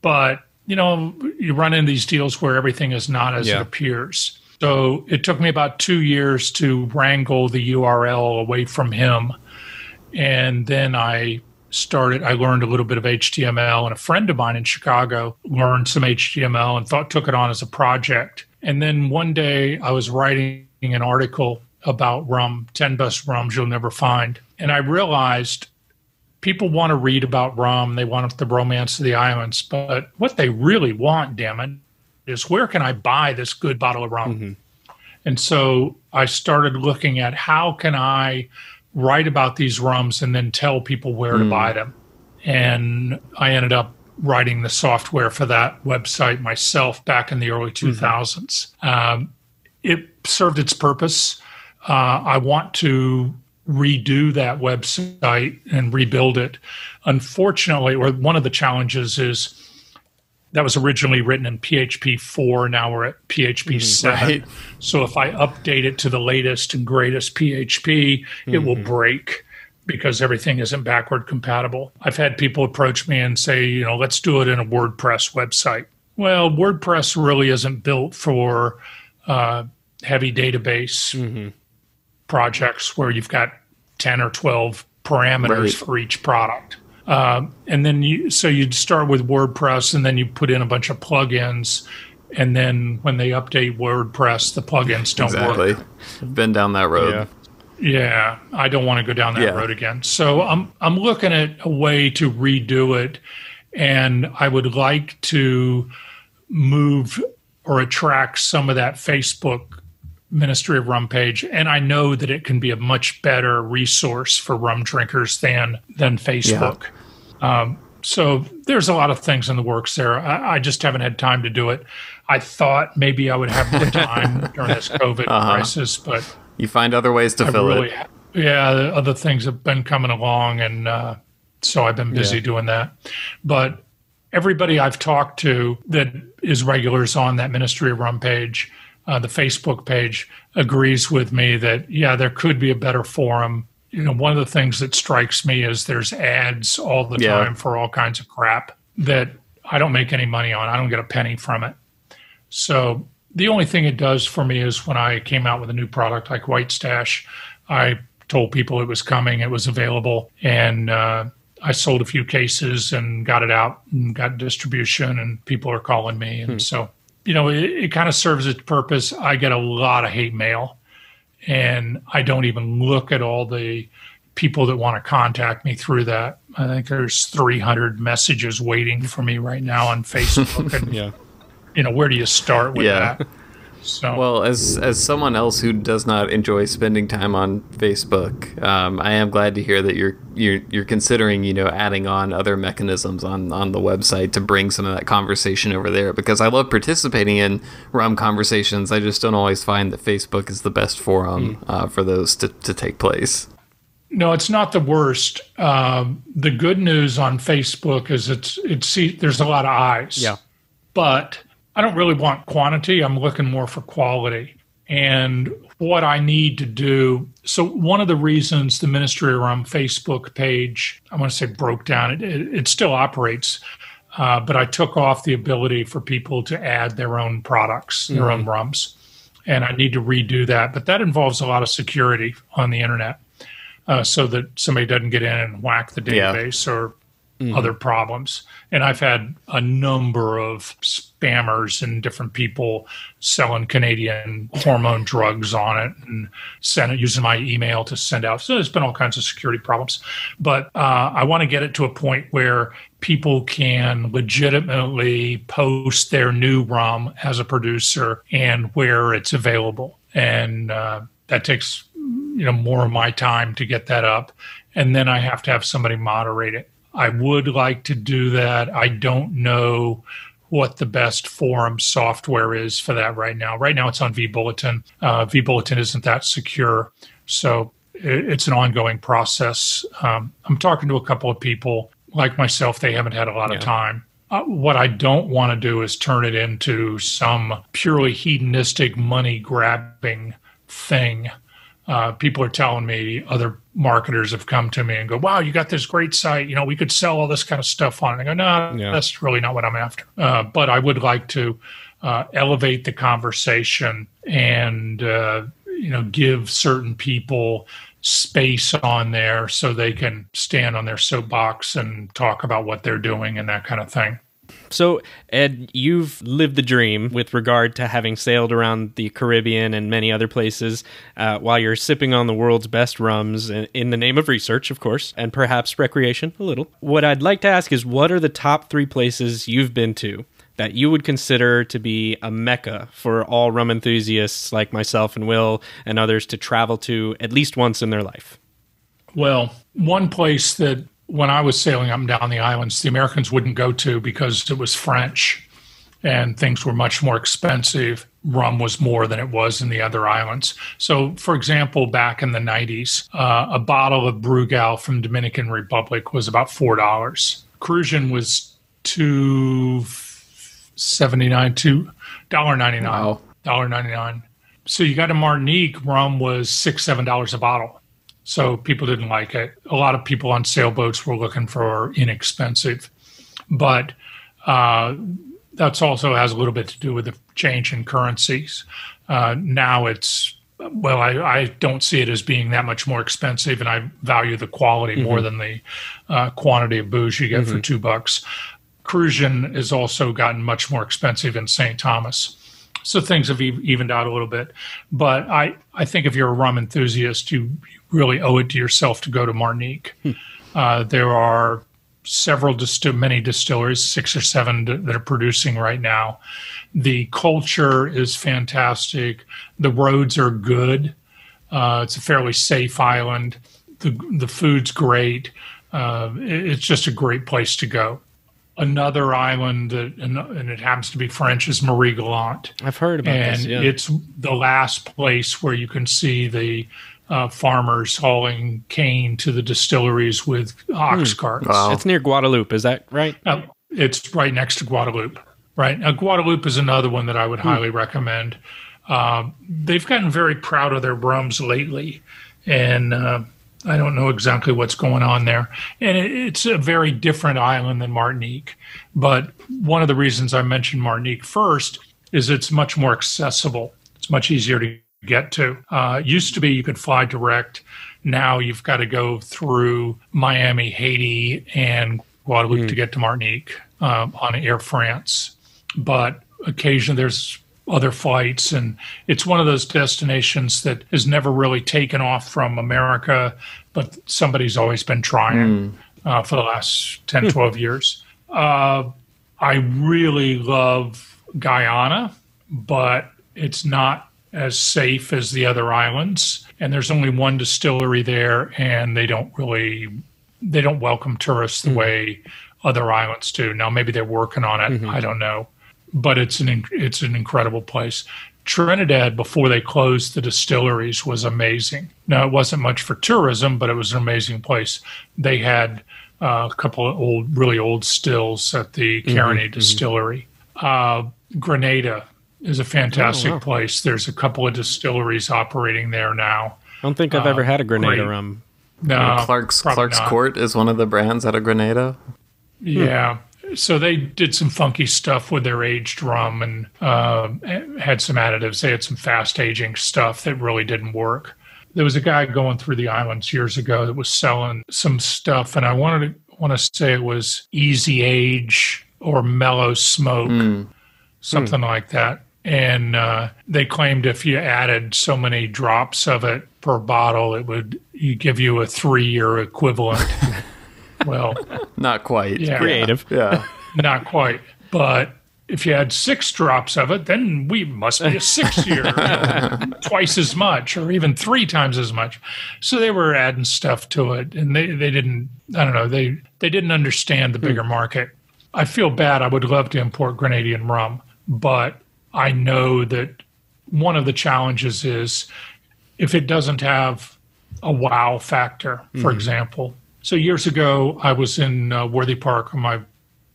but, you run into these deals where everything is not as it appears. So it took me about 2 years to wrangle the URL away from him. And then I learned a little bit of HTML, and a friend of mine in Chicago learned some HTML and took it on as a project. And then one day I was writing an article about rum, 10 best rums you'll never find. And I realized people want to read about rum. They want the romance of the islands. But what they really want, damn it, is where can I buy this good bottle of rum? And so I started looking at how can I write about these rums and then tell people where to buy them. And I ended up writing the software for that website myself back in the early 2000s. It served its purpose. I want to redo that website and rebuild it. Unfortunately, or one of the challenges is that was originally written in PHP 4. Now we're at PHP 7. Right. So if I update it to the latest and greatest PHP, it will break because everything isn't backward compatible. I've had people approach me and say, let's do it in a WordPress website. Well, WordPress really isn't built for heavy database projects where you've got 10 or 12 parameters for each product. And then you'd start with WordPress, and then you put in a bunch of plugins, and then when they update WordPress, the plugins don't work.
I've been down that road.
Yeah, I don't want to go down that road again. So I'm looking at a way to redo it, and I would like to move or attract some of that Facebook Ministry of Rum page, and I know that it can be a much better resource for rum drinkers than Facebook. So there's a lot of things in the works there. I just haven't had time to do it. I thought maybe I would have the time during this COVID crisis, but
you find other ways to fill it.
Yeah, the other things have been coming along, and so I've been busy doing that. But everybody I've talked to that is regulars on that Ministry of Rum page, the Facebook page, agrees with me that, there could be a better forum. One of the things that strikes me is there's ads all the time for all kinds of crap that I don't make any money on. I don't get a penny from it. So the only thing it does for me is when I came out with a new product like White Stash, I told people it was coming, it was available, and I sold a few cases and got it out and got distribution, and people are calling me. And so, it kind of serves its purpose. I get a lot of hate mail, and I don't even look at all the people that want to contact me through that. I think there's 300 messages waiting for me right now on Facebook. And, where do you start with that? So,
well, as someone else who does not enjoy spending time on Facebook, I am glad to hear that you're considering adding on other mechanisms on the website to bring some of that conversation over there, because I love participating in rum conversations. I just don't always find that Facebook is the best forum for those to take place.
No, it's not the worst. The good news on Facebook is there's a lot of eyes. But I don't really want quantity. I'm looking more for quality. And what I need to do, so one of the reasons the Ministry of Rum Facebook page, I want to say broke down, it still operates, but I took off the ability for people to add their own products, their own rums. And I need to redo that. But that involves a lot of security on the internet so that somebody doesn't get in and whack the database or other problems. And I've had a number of spammers and different people selling Canadian hormone drugs on it and using my email to send out. So there's been all kinds of security problems. But I want to get it to a point where people can legitimately post their new rum as a producer and where it's available. And that takes more of my time to get that up. And then I have to have somebody moderate it. I would like to do that. I don't know what the best forum software is for that right now. Right now it's on vBulletin. vBulletin isn't that secure, so it's an ongoing process. I'm talking to a couple of people. Like myself, they haven't had a lot of time. What I don't want to do is turn it into some purely hedonistic, money-grabbing thing. People are telling me, other marketers have come to me and go, wow, you got this great site. We could sell all this kind of stuff on it. I go, no, that's really not what I'm after. But I would like to elevate the conversation and, give certain people space on there so they can stand on their soapbox and talk about what they're doing and that kind of thing.
So, Ed, you've lived the dream with regard to having sailed around the Caribbean and many other places while you're sipping on the world's best rums in the name of research, of course, and perhaps recreation a little. What I'd like to ask is, what are the top 3 places you've been to that you would consider to be a mecca for all rum enthusiasts like myself and Will and others to travel to at least once in their life?
Well, one place that when I was sailing up and down the islands, the Americans wouldn't go to because it was French and things were much more expensive. Rum was more than it was in the other islands. So, for example, back in the 90s, a bottle of Brugal from Dominican Republic was about $4. Cruzan was $2.79, $1.99.
Wow.
$1.99. So you got to Martinique, rum was $6, $7 a bottle. So people didn't like it. A lot of people on sailboats were looking for inexpensive. But that's also has a little bit to do with the change in currencies. Now I don't see it as being that much more expensive, and I value the quality more than the quantity of booze you get for $2. Cruzan has also gotten much more expensive in St. Thomas. So things have evened out a little bit. But I think if you're a rum enthusiast, you really owe it to yourself to go to Martinique. There are many distilleries, 6 or 7 that are producing right now. The culture is fantastic. The roads are good. It's a fairly safe island. The food's great. It's just a great place to go. Another island, and it happens to be French, is Marie-Galante.
I've heard about this, yeah.
And it's the last place where you can see the farmers hauling cane to the distilleries with ox carts.
Wow. It's near Guadeloupe, is that right?
It's right next to Guadeloupe. Right. Now, Guadeloupe is another one that I would highly recommend. They've gotten very proud of their rums lately, and I don't know exactly what's going on there. And it's a very different island than Martinique. But one of the reasons I mentioned Martinique first is it's much more accessible. It's much easier to get to. Used to be you could fly direct. Now you've got to go through Miami, Haiti, and Guadeloupe to get to Martinique on Air France. But occasionally there's other flights, and it's one of those destinations that has never really taken off from America, but somebody's always been trying for the last 10, 12 years. I really love Guyana, but it's not as safe as the other islands. And there's only one distillery there, and they don't welcome tourists the way other islands do. Now, maybe they're working on it. I don't know. But it's an incredible place. Trinidad, before they closed the distilleries, was amazing. Now, it wasn't much for tourism, but it was an amazing place. They had a couple of really old stills at the Carigny distillery. Grenada is a fantastic place. There's a couple of distilleries operating there now.
I don't think I've ever had a Grenada rum.
No,
Clark's Court is one of the brands out of Grenada.
Yeah. So they did some funky stuff with their aged rum and had some additives. They had some fast aging stuff that really didn't work. There was a guy going through the islands years ago that was selling some stuff, and I want to say it was easy age or mellow smoke, something like that. And they claimed if you added so many drops of it per bottle, it would give you a 3-year equivalent. Well,
not quite.
Yeah,
creative.
Yeah.
Not quite. But if you had 6 drops of it, then we must be a 6-year, twice as much, or even 3 times as much. So they were adding stuff to it, and they didn't. I don't know. They didn't understand the bigger market. I feel bad. I would love to import Grenadian rum, but I know that one of the challenges is if it doesn't have a wow factor, for example. So years ago, I was in Worthy Park on my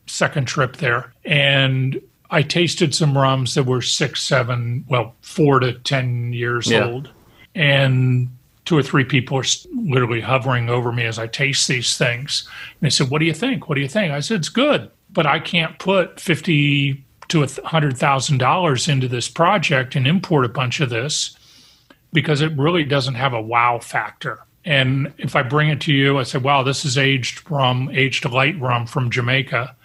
second trip there, and I tasted some rums that were 4 to 10 years old. And 2 or 3 people are literally hovering over me as I taste these things. And they said, "What do you think? What do you think?" I said, "It's good, but I can't put $50,000 to $100,000 into this project and import a bunch of this because it really doesn't have a wow factor." And if I bring it to you, I say, "Wow, this is aged light rum from Jamaica,"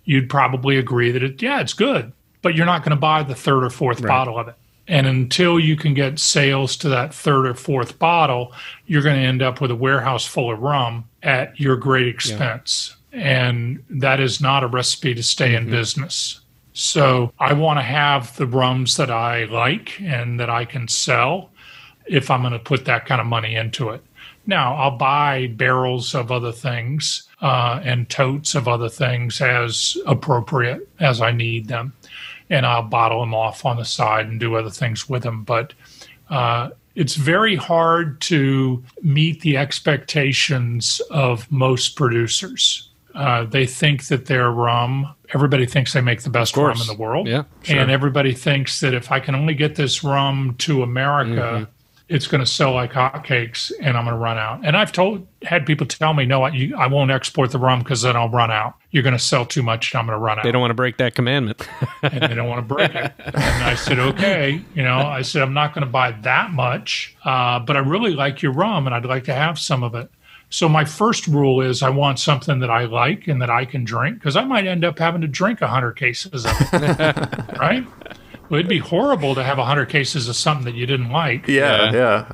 you'd probably agree that it's good, but you're not going to buy the 3rd or 4th bottle of it. And until you can get sales to that 3rd or 4th bottle, you're going to end up with a warehouse full of rum at your great expense. And that is not a recipe to stay in business. So I want to have the rums that I like and that I can sell if I'm going to put that kind of money into it. Now, I'll buy barrels of other things and totes of other things as appropriate as I need them. And I'll bottle them off on the side and do other things with them. But it's very hard to meet the expectations of most producers. They think that their rum, everybody thinks they make the best rum in the world.
Yeah, sure.
And everybody thinks that if I can only get this rum to America, it's going to sell like hotcakes and I'm going to run out. And had people tell me, no, I won't export the rum because then I'll run out. You're going to sell too much and I'm going to run out.
They don't want to break that commandment.
And they don't want to break it. And I said, okay, I said, I'm not going to buy that much, but I really like your rum and I'd like to have some of it. So my first rule is I want something that I like and that I can drink, because I might end up having to drink 100 cases of it, right? Well, it'd be horrible to have 100 cases of something that you didn't like.
Yeah.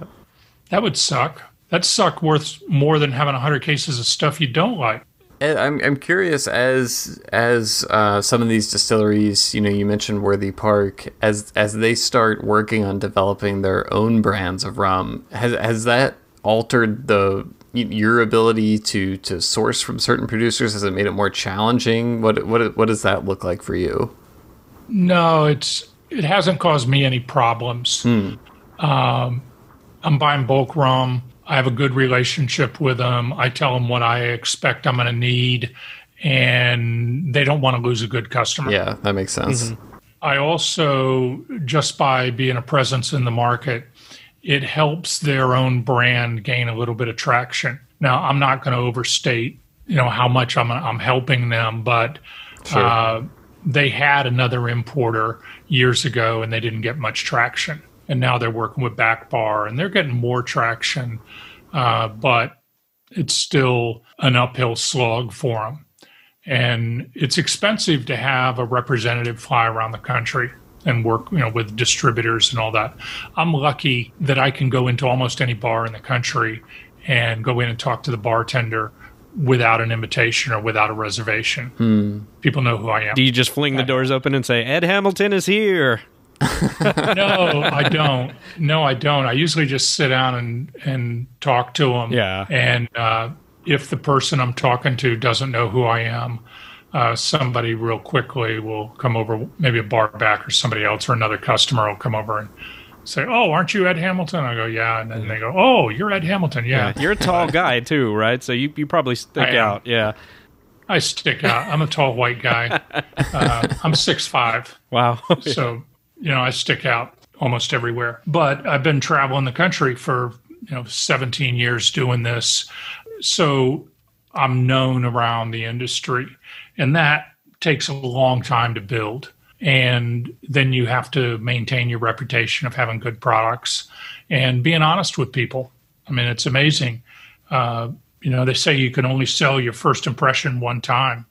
That would suck. That'd suck worth more than having 100 cases of stuff you don't like.
I'm curious, as some of these distilleries, you mentioned Worthy Park, as they start working on developing their own brands of rum, has that altered your ability to source from certain producers? Has it made it more challenging? What does that look like for you?
No, it hasn't caused me any problems. I'm buying bulk rum. I have a good relationship with them. I tell them what I expect I'm going to need, and they don't want to lose a good customer.
Yeah, that makes sense.
Mm-hmm. I also, just by being a presence in the market, it helps their own brand gain a little bit of traction. Now, I'm not going to overstate, how much I'm helping them, but
Sure.
They had another importer years ago and they didn't get much traction. And now they're working with Back Bar and they're getting more traction, but it's still an uphill slog for them. And it's expensive to have a representative fly around the country and work, with distributors and all that. I'm lucky that I can go into almost any bar in the country and go in and talk to the bartender without an invitation or without a reservation. People know who I am.
Do you just fling the doors open and say, Ed Hamilton is here?
No, I don't. I usually just sit down and talk to them.
Yeah.
And if the person I'm talking to doesn't know who I am, somebody real quickly will come over, maybe a bar back or somebody else or another customer will come over and say, oh, aren't you Ed Hamilton? I go, yeah. And then they go, oh, you're Ed Hamilton. Yeah.
You're a tall guy too, right? So you probably stick out. Yeah.
I stick out. I'm a tall white guy. I'm 6'5".
Wow.
So, I stick out almost everywhere. But I've been traveling the country for, 17 years doing this. So I'm known around the industry. And that takes a long time to build. And then you have to maintain your reputation of having good products and being honest with people. I mean, it's amazing. They say you can only sell your first impression one time.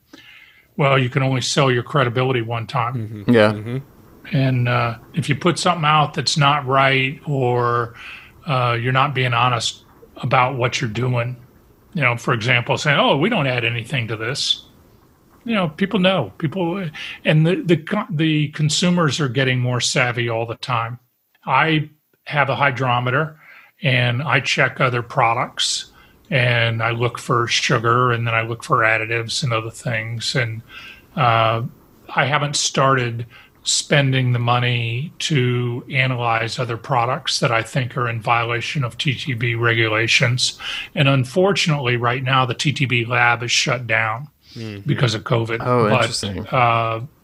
Well, you can only sell your credibility one time.
Mm-hmm. Yeah.
Mm-hmm.
And if you put something out that's not right, or you're not being honest about what you're doing, for example, saying, oh, we don't add anything to this. People know. And the consumers are getting more savvy all the time. I have a hydrometer, and I check other products, and I look for sugar, and then I look for additives and other things. And I haven't started spending the money to analyze other products that I think are in violation of TTB regulations. And unfortunately, right now, the TTB lab is shut down. Mm-hmm. Because of COVID.
Oh, interesting.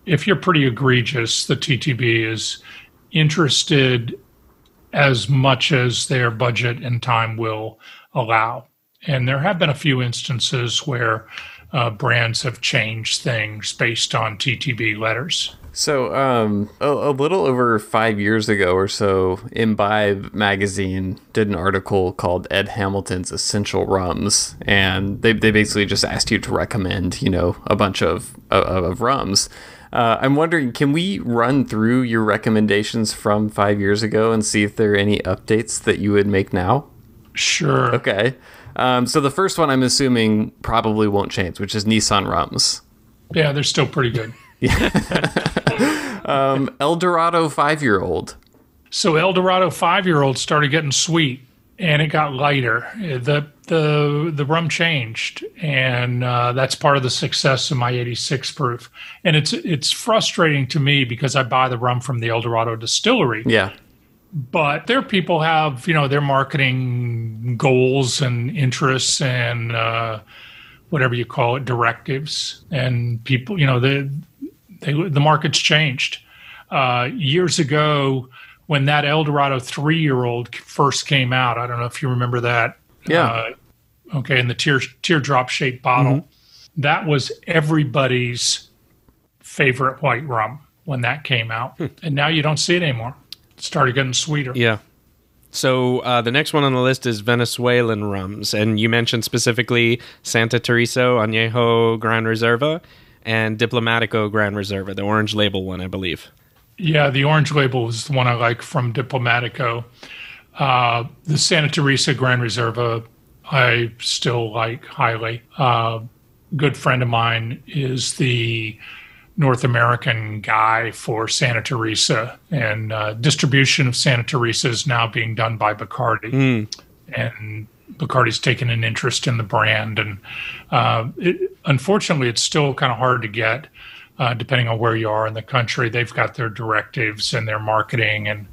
If you're pretty egregious, the TTB is interested as much as their budget and time will allow. And there have been a few instances where brands have changed things based on TTB letters.
So a little over 5 years ago or so, Imbibe magazine did an article called Ed Hamilton's Essential Rums, and they basically just asked you to recommend, a bunch of rums. I'm wondering, can we run through your recommendations from 5 years ago and see if there are any updates that you would make now?
Sure.
Okay. So the first one I'm assuming probably won't change, which is Nissan Rums.
Yeah, they're still pretty good.
El Dorado 5-year-old.
So El Dorado 5-year-old started getting sweet, and it got lighter. The rum changed, and that's part of the success of my 86 proof. And it's frustrating to me because I buy the rum from the El Dorado distillery.
Yeah.
But their people have, their marketing goals and interests and whatever you call it, directives. And people, the market's changed. Years ago, when that El Dorado 3-year-old first came out. I don't know if you remember that.
Yeah.
Okay, in the teardrop shaped bottle. That was everybody's favorite white rum when that came out. And now you don't see it anymore. It started getting sweeter.
Yeah. So the next one on the list is Venezuelan rums. And you mentioned specifically Santa Teresa Añejo Gran Reserva and Diplomatico Gran Reserva, the orange label one, I believe.
Yeah, the orange label is the one I like from Diplomatico. The Santa Teresa Gran Reserva, I still like highly. Good friend of mine is the North American guy for Santa Teresa, and distribution of Santa Teresa is now being done by Bacardi. And Bacardi's taken an interest in the brand. And unfortunately, it's still kind of hard to get, depending on where you are in the country. They've got their directives and their marketing, and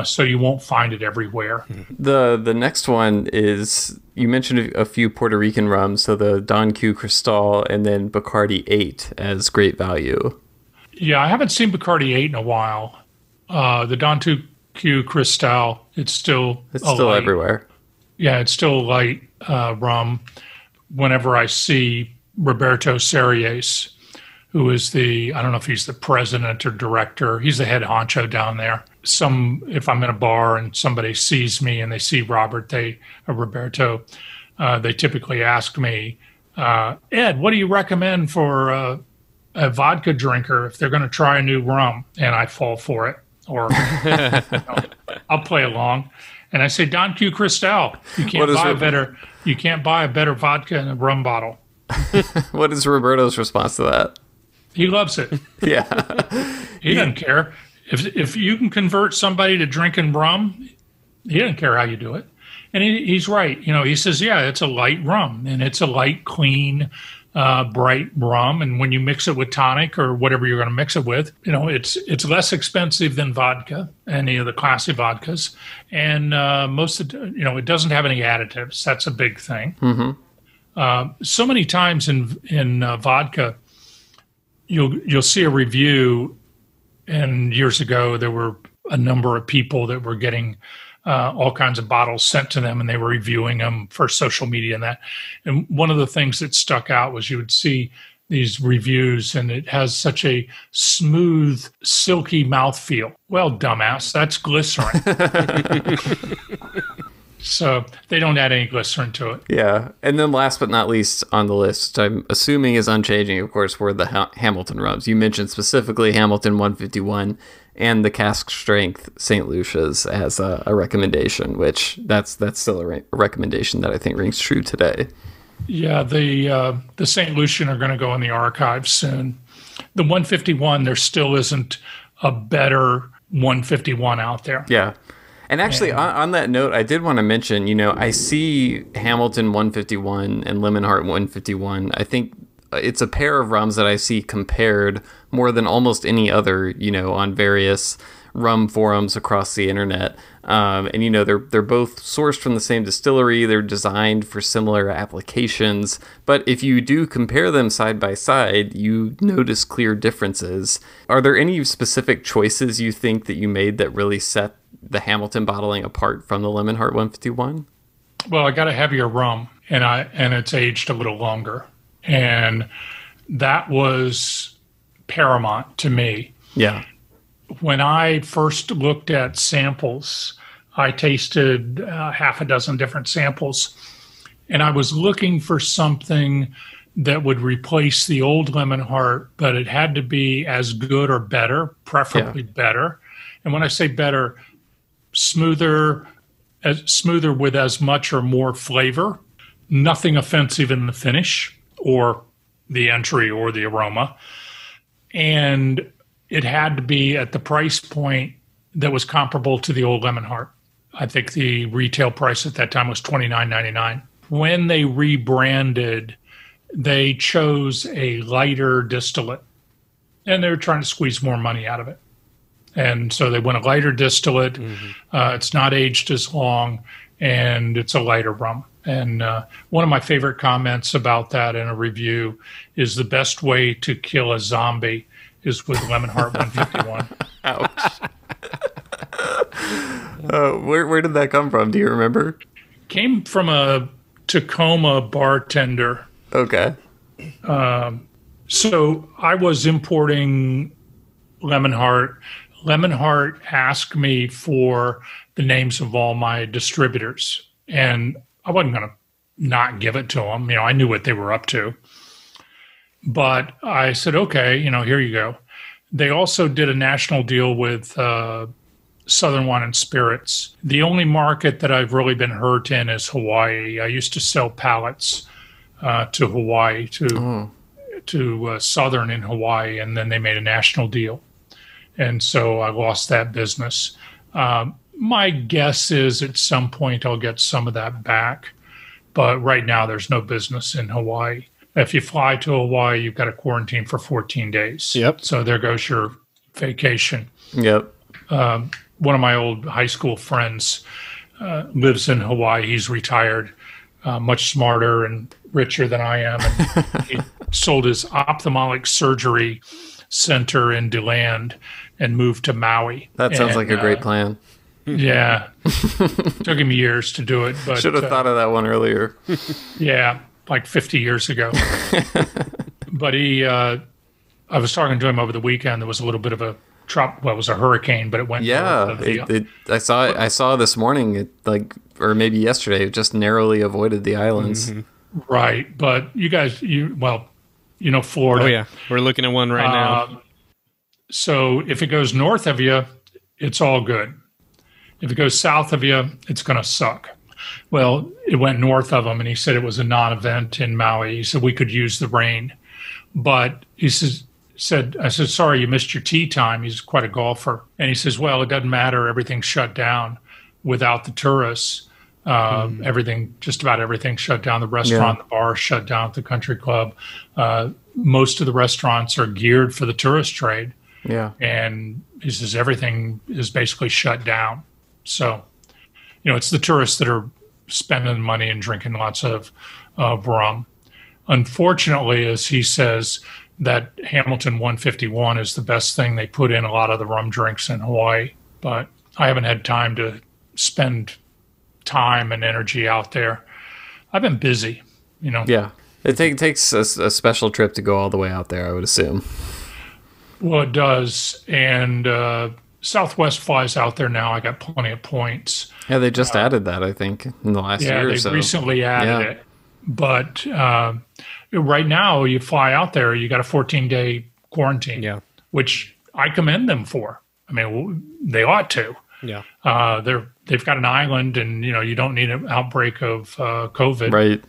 so you won't find it everywhere.
The next one is, you mentioned a few Puerto Rican rums, so the Don Q Cristal and then Bacardi 8 as great value.
Yeah, I haven't seen Bacardi 8 in a while. The Don Q Cristal, it's still
everywhere.
Yeah, it's still light rum. Whenever I see Roberto Ceries, who is I don't know if he's the president or director, he's the head honcho down there. If I'm in a bar and somebody sees me and they see Roberto, they typically ask me, Ed, what do you recommend for a vodka drinker if they're going to try a new rum? And I fall for it, or I'll play along. And I say, Don Q Cristal. You can't buy a better vodka in a rum bottle.
What is Roberto's response to that?
He loves it.
Yeah.
He doesn't care. If you can convert somebody to drinking rum, he doesn't care how you do it. And he's right. He says, yeah, it's a light rum, and it's a light, clean, bright rum. And when you mix it with tonic or whatever you're going to mix it with, it's less expensive than vodka, any of the classy vodkas. And it doesn't have any additives. That's a big thing. So many times in vodka, you'll see a review, and years ago there were a number of people that were getting all kinds of bottles sent to them, and they were reviewing them for social media and that. And one of the things that stuck out was you would see these reviews, and it has such a smooth, silky mouthfeel. Well, dumbass, that's glycerin. So they don't add any glycerin to it.
Yeah. And then last but not least on the list, I'm assuming is unchanging, of course, were the Hamilton rums. You mentioned specifically Hamilton 151 and the cask strength St. Lucia's as a recommendation, which that's still a recommendation that I think rings true today.
Yeah, the St. Lucian are going to go in the archives soon. The 151, there still isn't a better 151 out there.
Yeah. And actually, on that note, I did want to mention, I see Hamilton 151 and Lemonheart 151. I think it's a pair of rums that I see compared more than almost any other, on various rum forums across the internet. And they're both sourced from the same distillery. They're designed for similar applications. But if you do compare them side by side, you notice clear differences. Are there any specific choices you think that you made that really set the Hamilton bottling apart from the Lemonheart 151?
Well, I got a heavier rum, and it's aged a little longer. And that was paramount to me.
Yeah.
When I first looked at samples, I tasted half a dozen different samples, and I was looking for something that would replace the old Lemonheart, but it had to be as good or better, preferably better. And when I say better, smoother with as much or more flavor, nothing offensive in the finish or the entry or the aroma. And it had to be at the price point that was comparable to the old Lemonheart. I think the retail price at that time was $29.99. When they rebranded, they chose a lighter distillate, and they were trying to squeeze more money out of it. And so they went a lighter distillate. It's not aged as long, and it's a lighter rum. And one of my favorite comments about that in a review is the best way to kill a zombie is with Lemonheart 151.
Ouch. Where did that come from? Do you remember?
Came from a Tacoma bartender.
Okay.
So I was importing Lemon Heart. Lemon Heart asked me for the names of all my distributors, and I wasn't going to not give it to them. I knew what they were up to. But I said, okay, here you go. They also did a national deal with Southern Wine and Spirits. The only market that I've really been hurt in is Hawaii. I used to sell pallets to Hawaii, to Southern in Hawaii, and then they made a national deal. And so I lost that business. My guess is at some point I'll get some of that back. But right now there's no business in Hawaii. If you fly to Hawaii, you've got to quarantine for 14 days.
Yep.
So there goes your vacation.
Yep.
One of my old high school friends lives in Hawaii. He's retired, much smarter and richer than I am. And he sold his ophthalmic surgery center in DeLand and moved to Maui.
That sounds like a great plan.
Yeah. Took him years to do it. But
should have thought of that one earlier.
Yeah, like 50 years ago. But I was talking to him over the weekend. There was a little bit of a it was a hurricane, but it went.
Yeah, I saw this morning, or maybe yesterday, it just narrowly avoided the islands.
Mm-hmm. Right, but you guys, Florida.
Oh yeah, we're looking at one right now.
So if it goes north of you, it's all good. If it goes south of you, it's going to suck. Well, it went north of him, and he said it was a non-event in Maui. He said we could use the rain, but he said, I said, sorry, you missed your tee time. He's quite a golfer. And he says, well, it doesn't matter. Everything's shut down without the tourists. Just about everything shut down. The restaurant, the bar shut down at the country club. Most of the restaurants are geared for the tourist trade.
Yeah.
And he says everything is basically shut down. So, it's the tourists that are spending money and drinking lots of rum. Unfortunately, as he says, that Hamilton 151 is the best thing. They put in a lot of the rum drinks in Hawaii, but I haven't had time to spend time and energy out there. I've been busy,
Yeah. It takes a special trip to go all the way out there, I would assume.
Well, it does. And Southwest flies out there now. I got plenty of points.
Yeah, they just added that, I think, in the last year or so.
Yeah, they recently added it. But right now, you fly out there, you got a 14-day quarantine, which I commend them for. I mean, they ought to.
Yeah.
They've got an island, and you don't need an outbreak of COVID.
Right.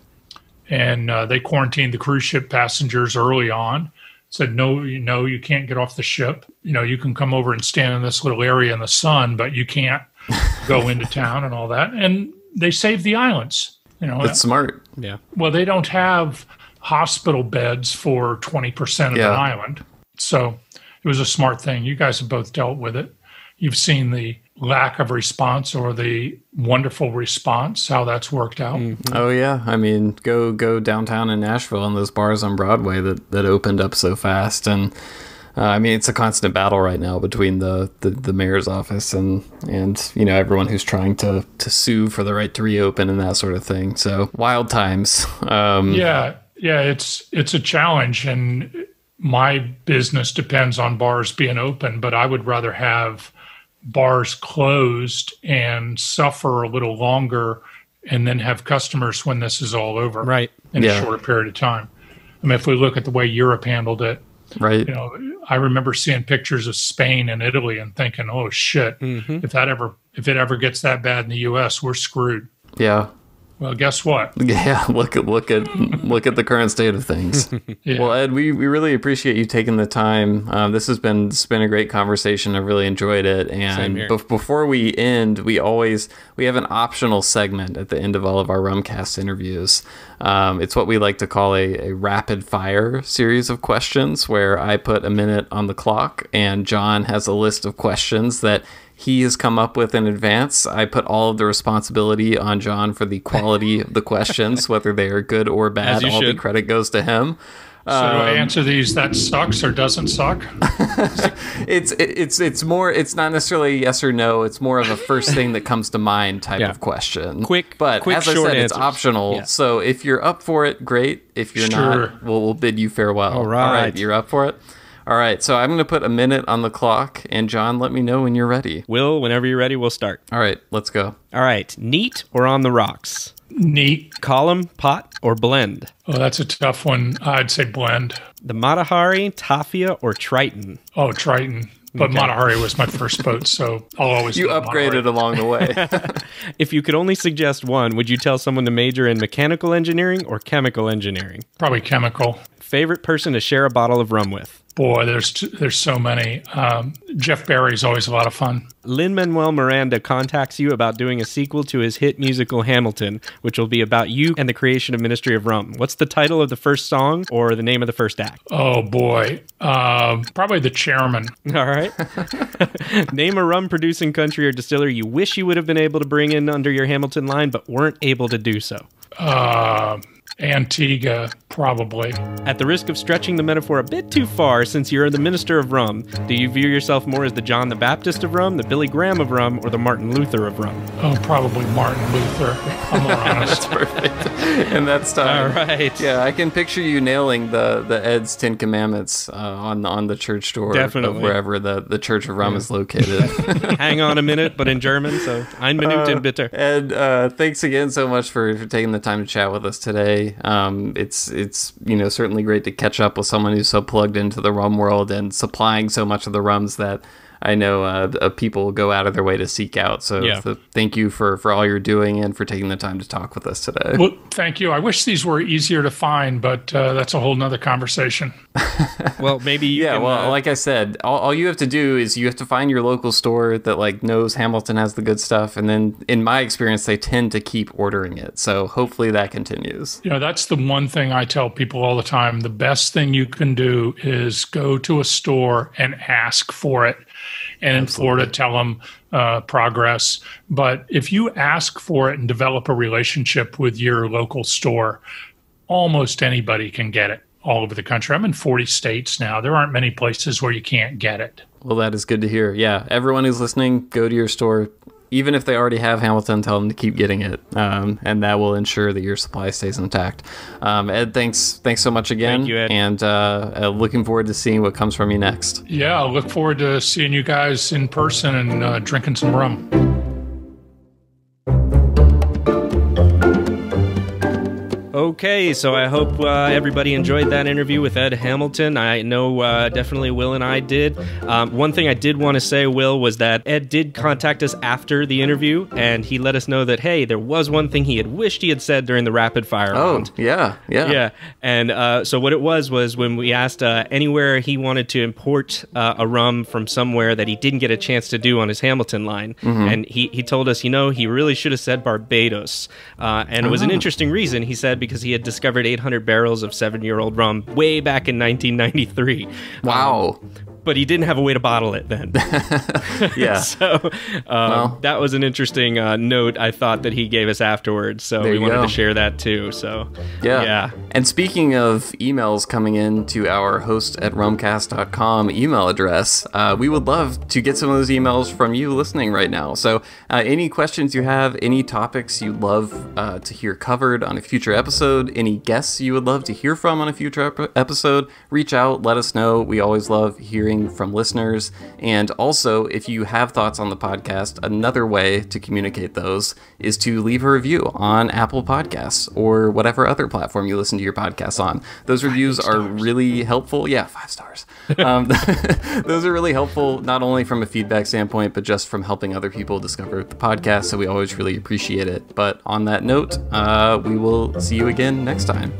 And they quarantined the cruise ship passengers early on. Said no, you can't get off the ship. You can come over and stand in this little area in the sun, but you can't go into town and all that. And they saved the islands.
That's smart.
Yeah.
Well, they don't have hospital beds for 20% of the island. So it was a smart thing. You guys have both dealt with it. You've seen the lack of response or the wonderful response, how that's worked out.
Mm-hmm. Oh, yeah. I mean, go downtown in Nashville and those bars on Broadway that opened up so fast. And it's a constant battle right now between the mayor's office and everyone who's trying to sue for the right to reopen and that sort of thing. So wild times.
Yeah, it's a challenge, and my business depends on bars being open, but I would rather have bars closed and suffer a little longer and then have customers when this is all over.
Right.
In a shorter period of time. I mean, if we look at the way Europe handled it,
right.
I remember seeing pictures of Spain and Italy and thinking, oh shit, if it ever gets that bad in the US, we're screwed.
Yeah.
Well, guess what?
Yeah, look at the current state of things.
Yeah.
Well, Ed, we really appreciate you taking the time. This has been a great conversation. I've really enjoyed it. And before we end, we have an optional segment at the end of all of our Rumcast interviews. It's what we like to call a rapid fire series of questions, where I put a minute on the clock and John has a list of questions that he has come up with in advance. I put all of the responsibility on John for the quality of the questions, whether they are good or bad. All the credit goes to him.
So do I answer these? That sucks or doesn't suck?
It's more. It's not necessarily yes or no. It's more of a first thing that comes to mind type of question.
Quick,
as I
short
said, it's
answers.
optional.
Yeah.
So if you're up for it, great. If you're not, we'll bid you farewell.
All right.
You're up for it. All right. So I'm going to put a minute on the clock, and John, let me know when you're ready.
Will, whenever you're ready, we'll start.
All right. Let's go.
All right. Neat or on the rocks?
Neat.
Column, pot, or blend?
Oh, that's a tough one. I'd say blend.
The Matahari, Tafia, or Triton?
Oh, Triton. But Matahari was my first boat, so I'll always
You
go
upgraded
Matahari.
along the way.
If you could only suggest one, would you tell someone to major in mechanical engineering or chemical engineering?
Probably chemical.
Favorite person to share a bottle of rum with?
Boy, there's so many. Jeff Barry's always a lot of fun.
Lin-Manuel Miranda contacts you about doing a sequel to his hit musical Hamilton, which will be about you and the creation of Ministry of Rum. What's the title of the first song or the name of the first act?
Oh boy, probably the chairman.
All right. Name a rum producing country or distillery you wish you would have been able to bring in under your Hamilton line, but weren't able to do so.
Antigua, probably.
At the risk of stretching the metaphor a bit too far, since you're the minister of rum, do you view yourself more as the John the Baptist of rum, the Billy Graham of rum, or the Martin Luther of rum?
Oh, probably Martin Luther. I'm more honest.
Perfect. And that's time.
All right.
Yeah, I can picture you nailing the Ed's 10 Commandments on the church door
Definitely.
of wherever the Church of Rum is located.
Hang on a minute, but in German, so ein Minuten bitte.
Ed, thanks again so much for taking the time to chat with us today. It's certainly great to catch up with someone who's so plugged into the rum world and supplying so much of the rums that I know people go out of their way to seek out. So thank you for all you're doing and for taking the time to talk with us today.
Well, thank you. I wish these were easier to find, but that's a whole nother conversation.
Well, maybe you can...
like I said, all you have to do is you have to find your local store that knows Hamilton has the good stuff. And then in my experience, they tend to keep ordering it. So hopefully that continues.
That's the one thing I tell people all the time. The best thing you can do is go to a store and ask for it. And in Florida, tell them progress. But if you ask for it and develop a relationship with your local store, almost anybody can get it all over the country. I'm in 40 states now. There aren't many places where you can't get it.
Well, that is good to hear. Yeah, everyone who's listening, go to your store. Even if they already have Hamilton, tell them to keep getting it, and that will ensure that your supply stays intact. Ed, thanks so much again.
Thank you, Ed.
And looking forward to seeing what comes from you next.
Yeah, I look forward to seeing you guys in person and drinking some rum.
Okay, so I hope everybody enjoyed that interview with Ed Hamilton. I know definitely Will and I did. One thing I did want to say, Will, was that Ed did contact us after the interview, and he let us know that, hey, there was one thing he had wished he had said during the rapid fire round.
Yeah.
And so what it was when we asked anywhere he wanted to import a rum from somewhere that he didn't get a chance to do on his Hamilton line. And he told us, he really should have said Barbados. And it was an interesting reason. He said because he had discovered 800 barrels of 7-year-old rum way back in 1993.
Wow.
But he didn't have a way to bottle it then.
Yeah.
So that was an interesting note I thought that he gave us afterwards. So we wanted to share that too. So yeah.
And speaking of emails coming in to our host@rumcast.com email address, we would love to get some of those emails from you listening right now. So any questions you have, any topics you'd love to hear covered on a future episode, any guests you would love to hear from on a future episode, reach out, let us know. We always love hearing from listeners. And also, if you have thoughts on the podcast, another way to communicate those is to leave a review on Apple Podcasts or whatever other platform you listen to your podcasts on. Those reviews are really helpful. Yeah, 5 stars. Those are really helpful, not only from a feedback standpoint, but just from helping other people discover the podcast. So we always really appreciate it. But on that note, we will see you again next time.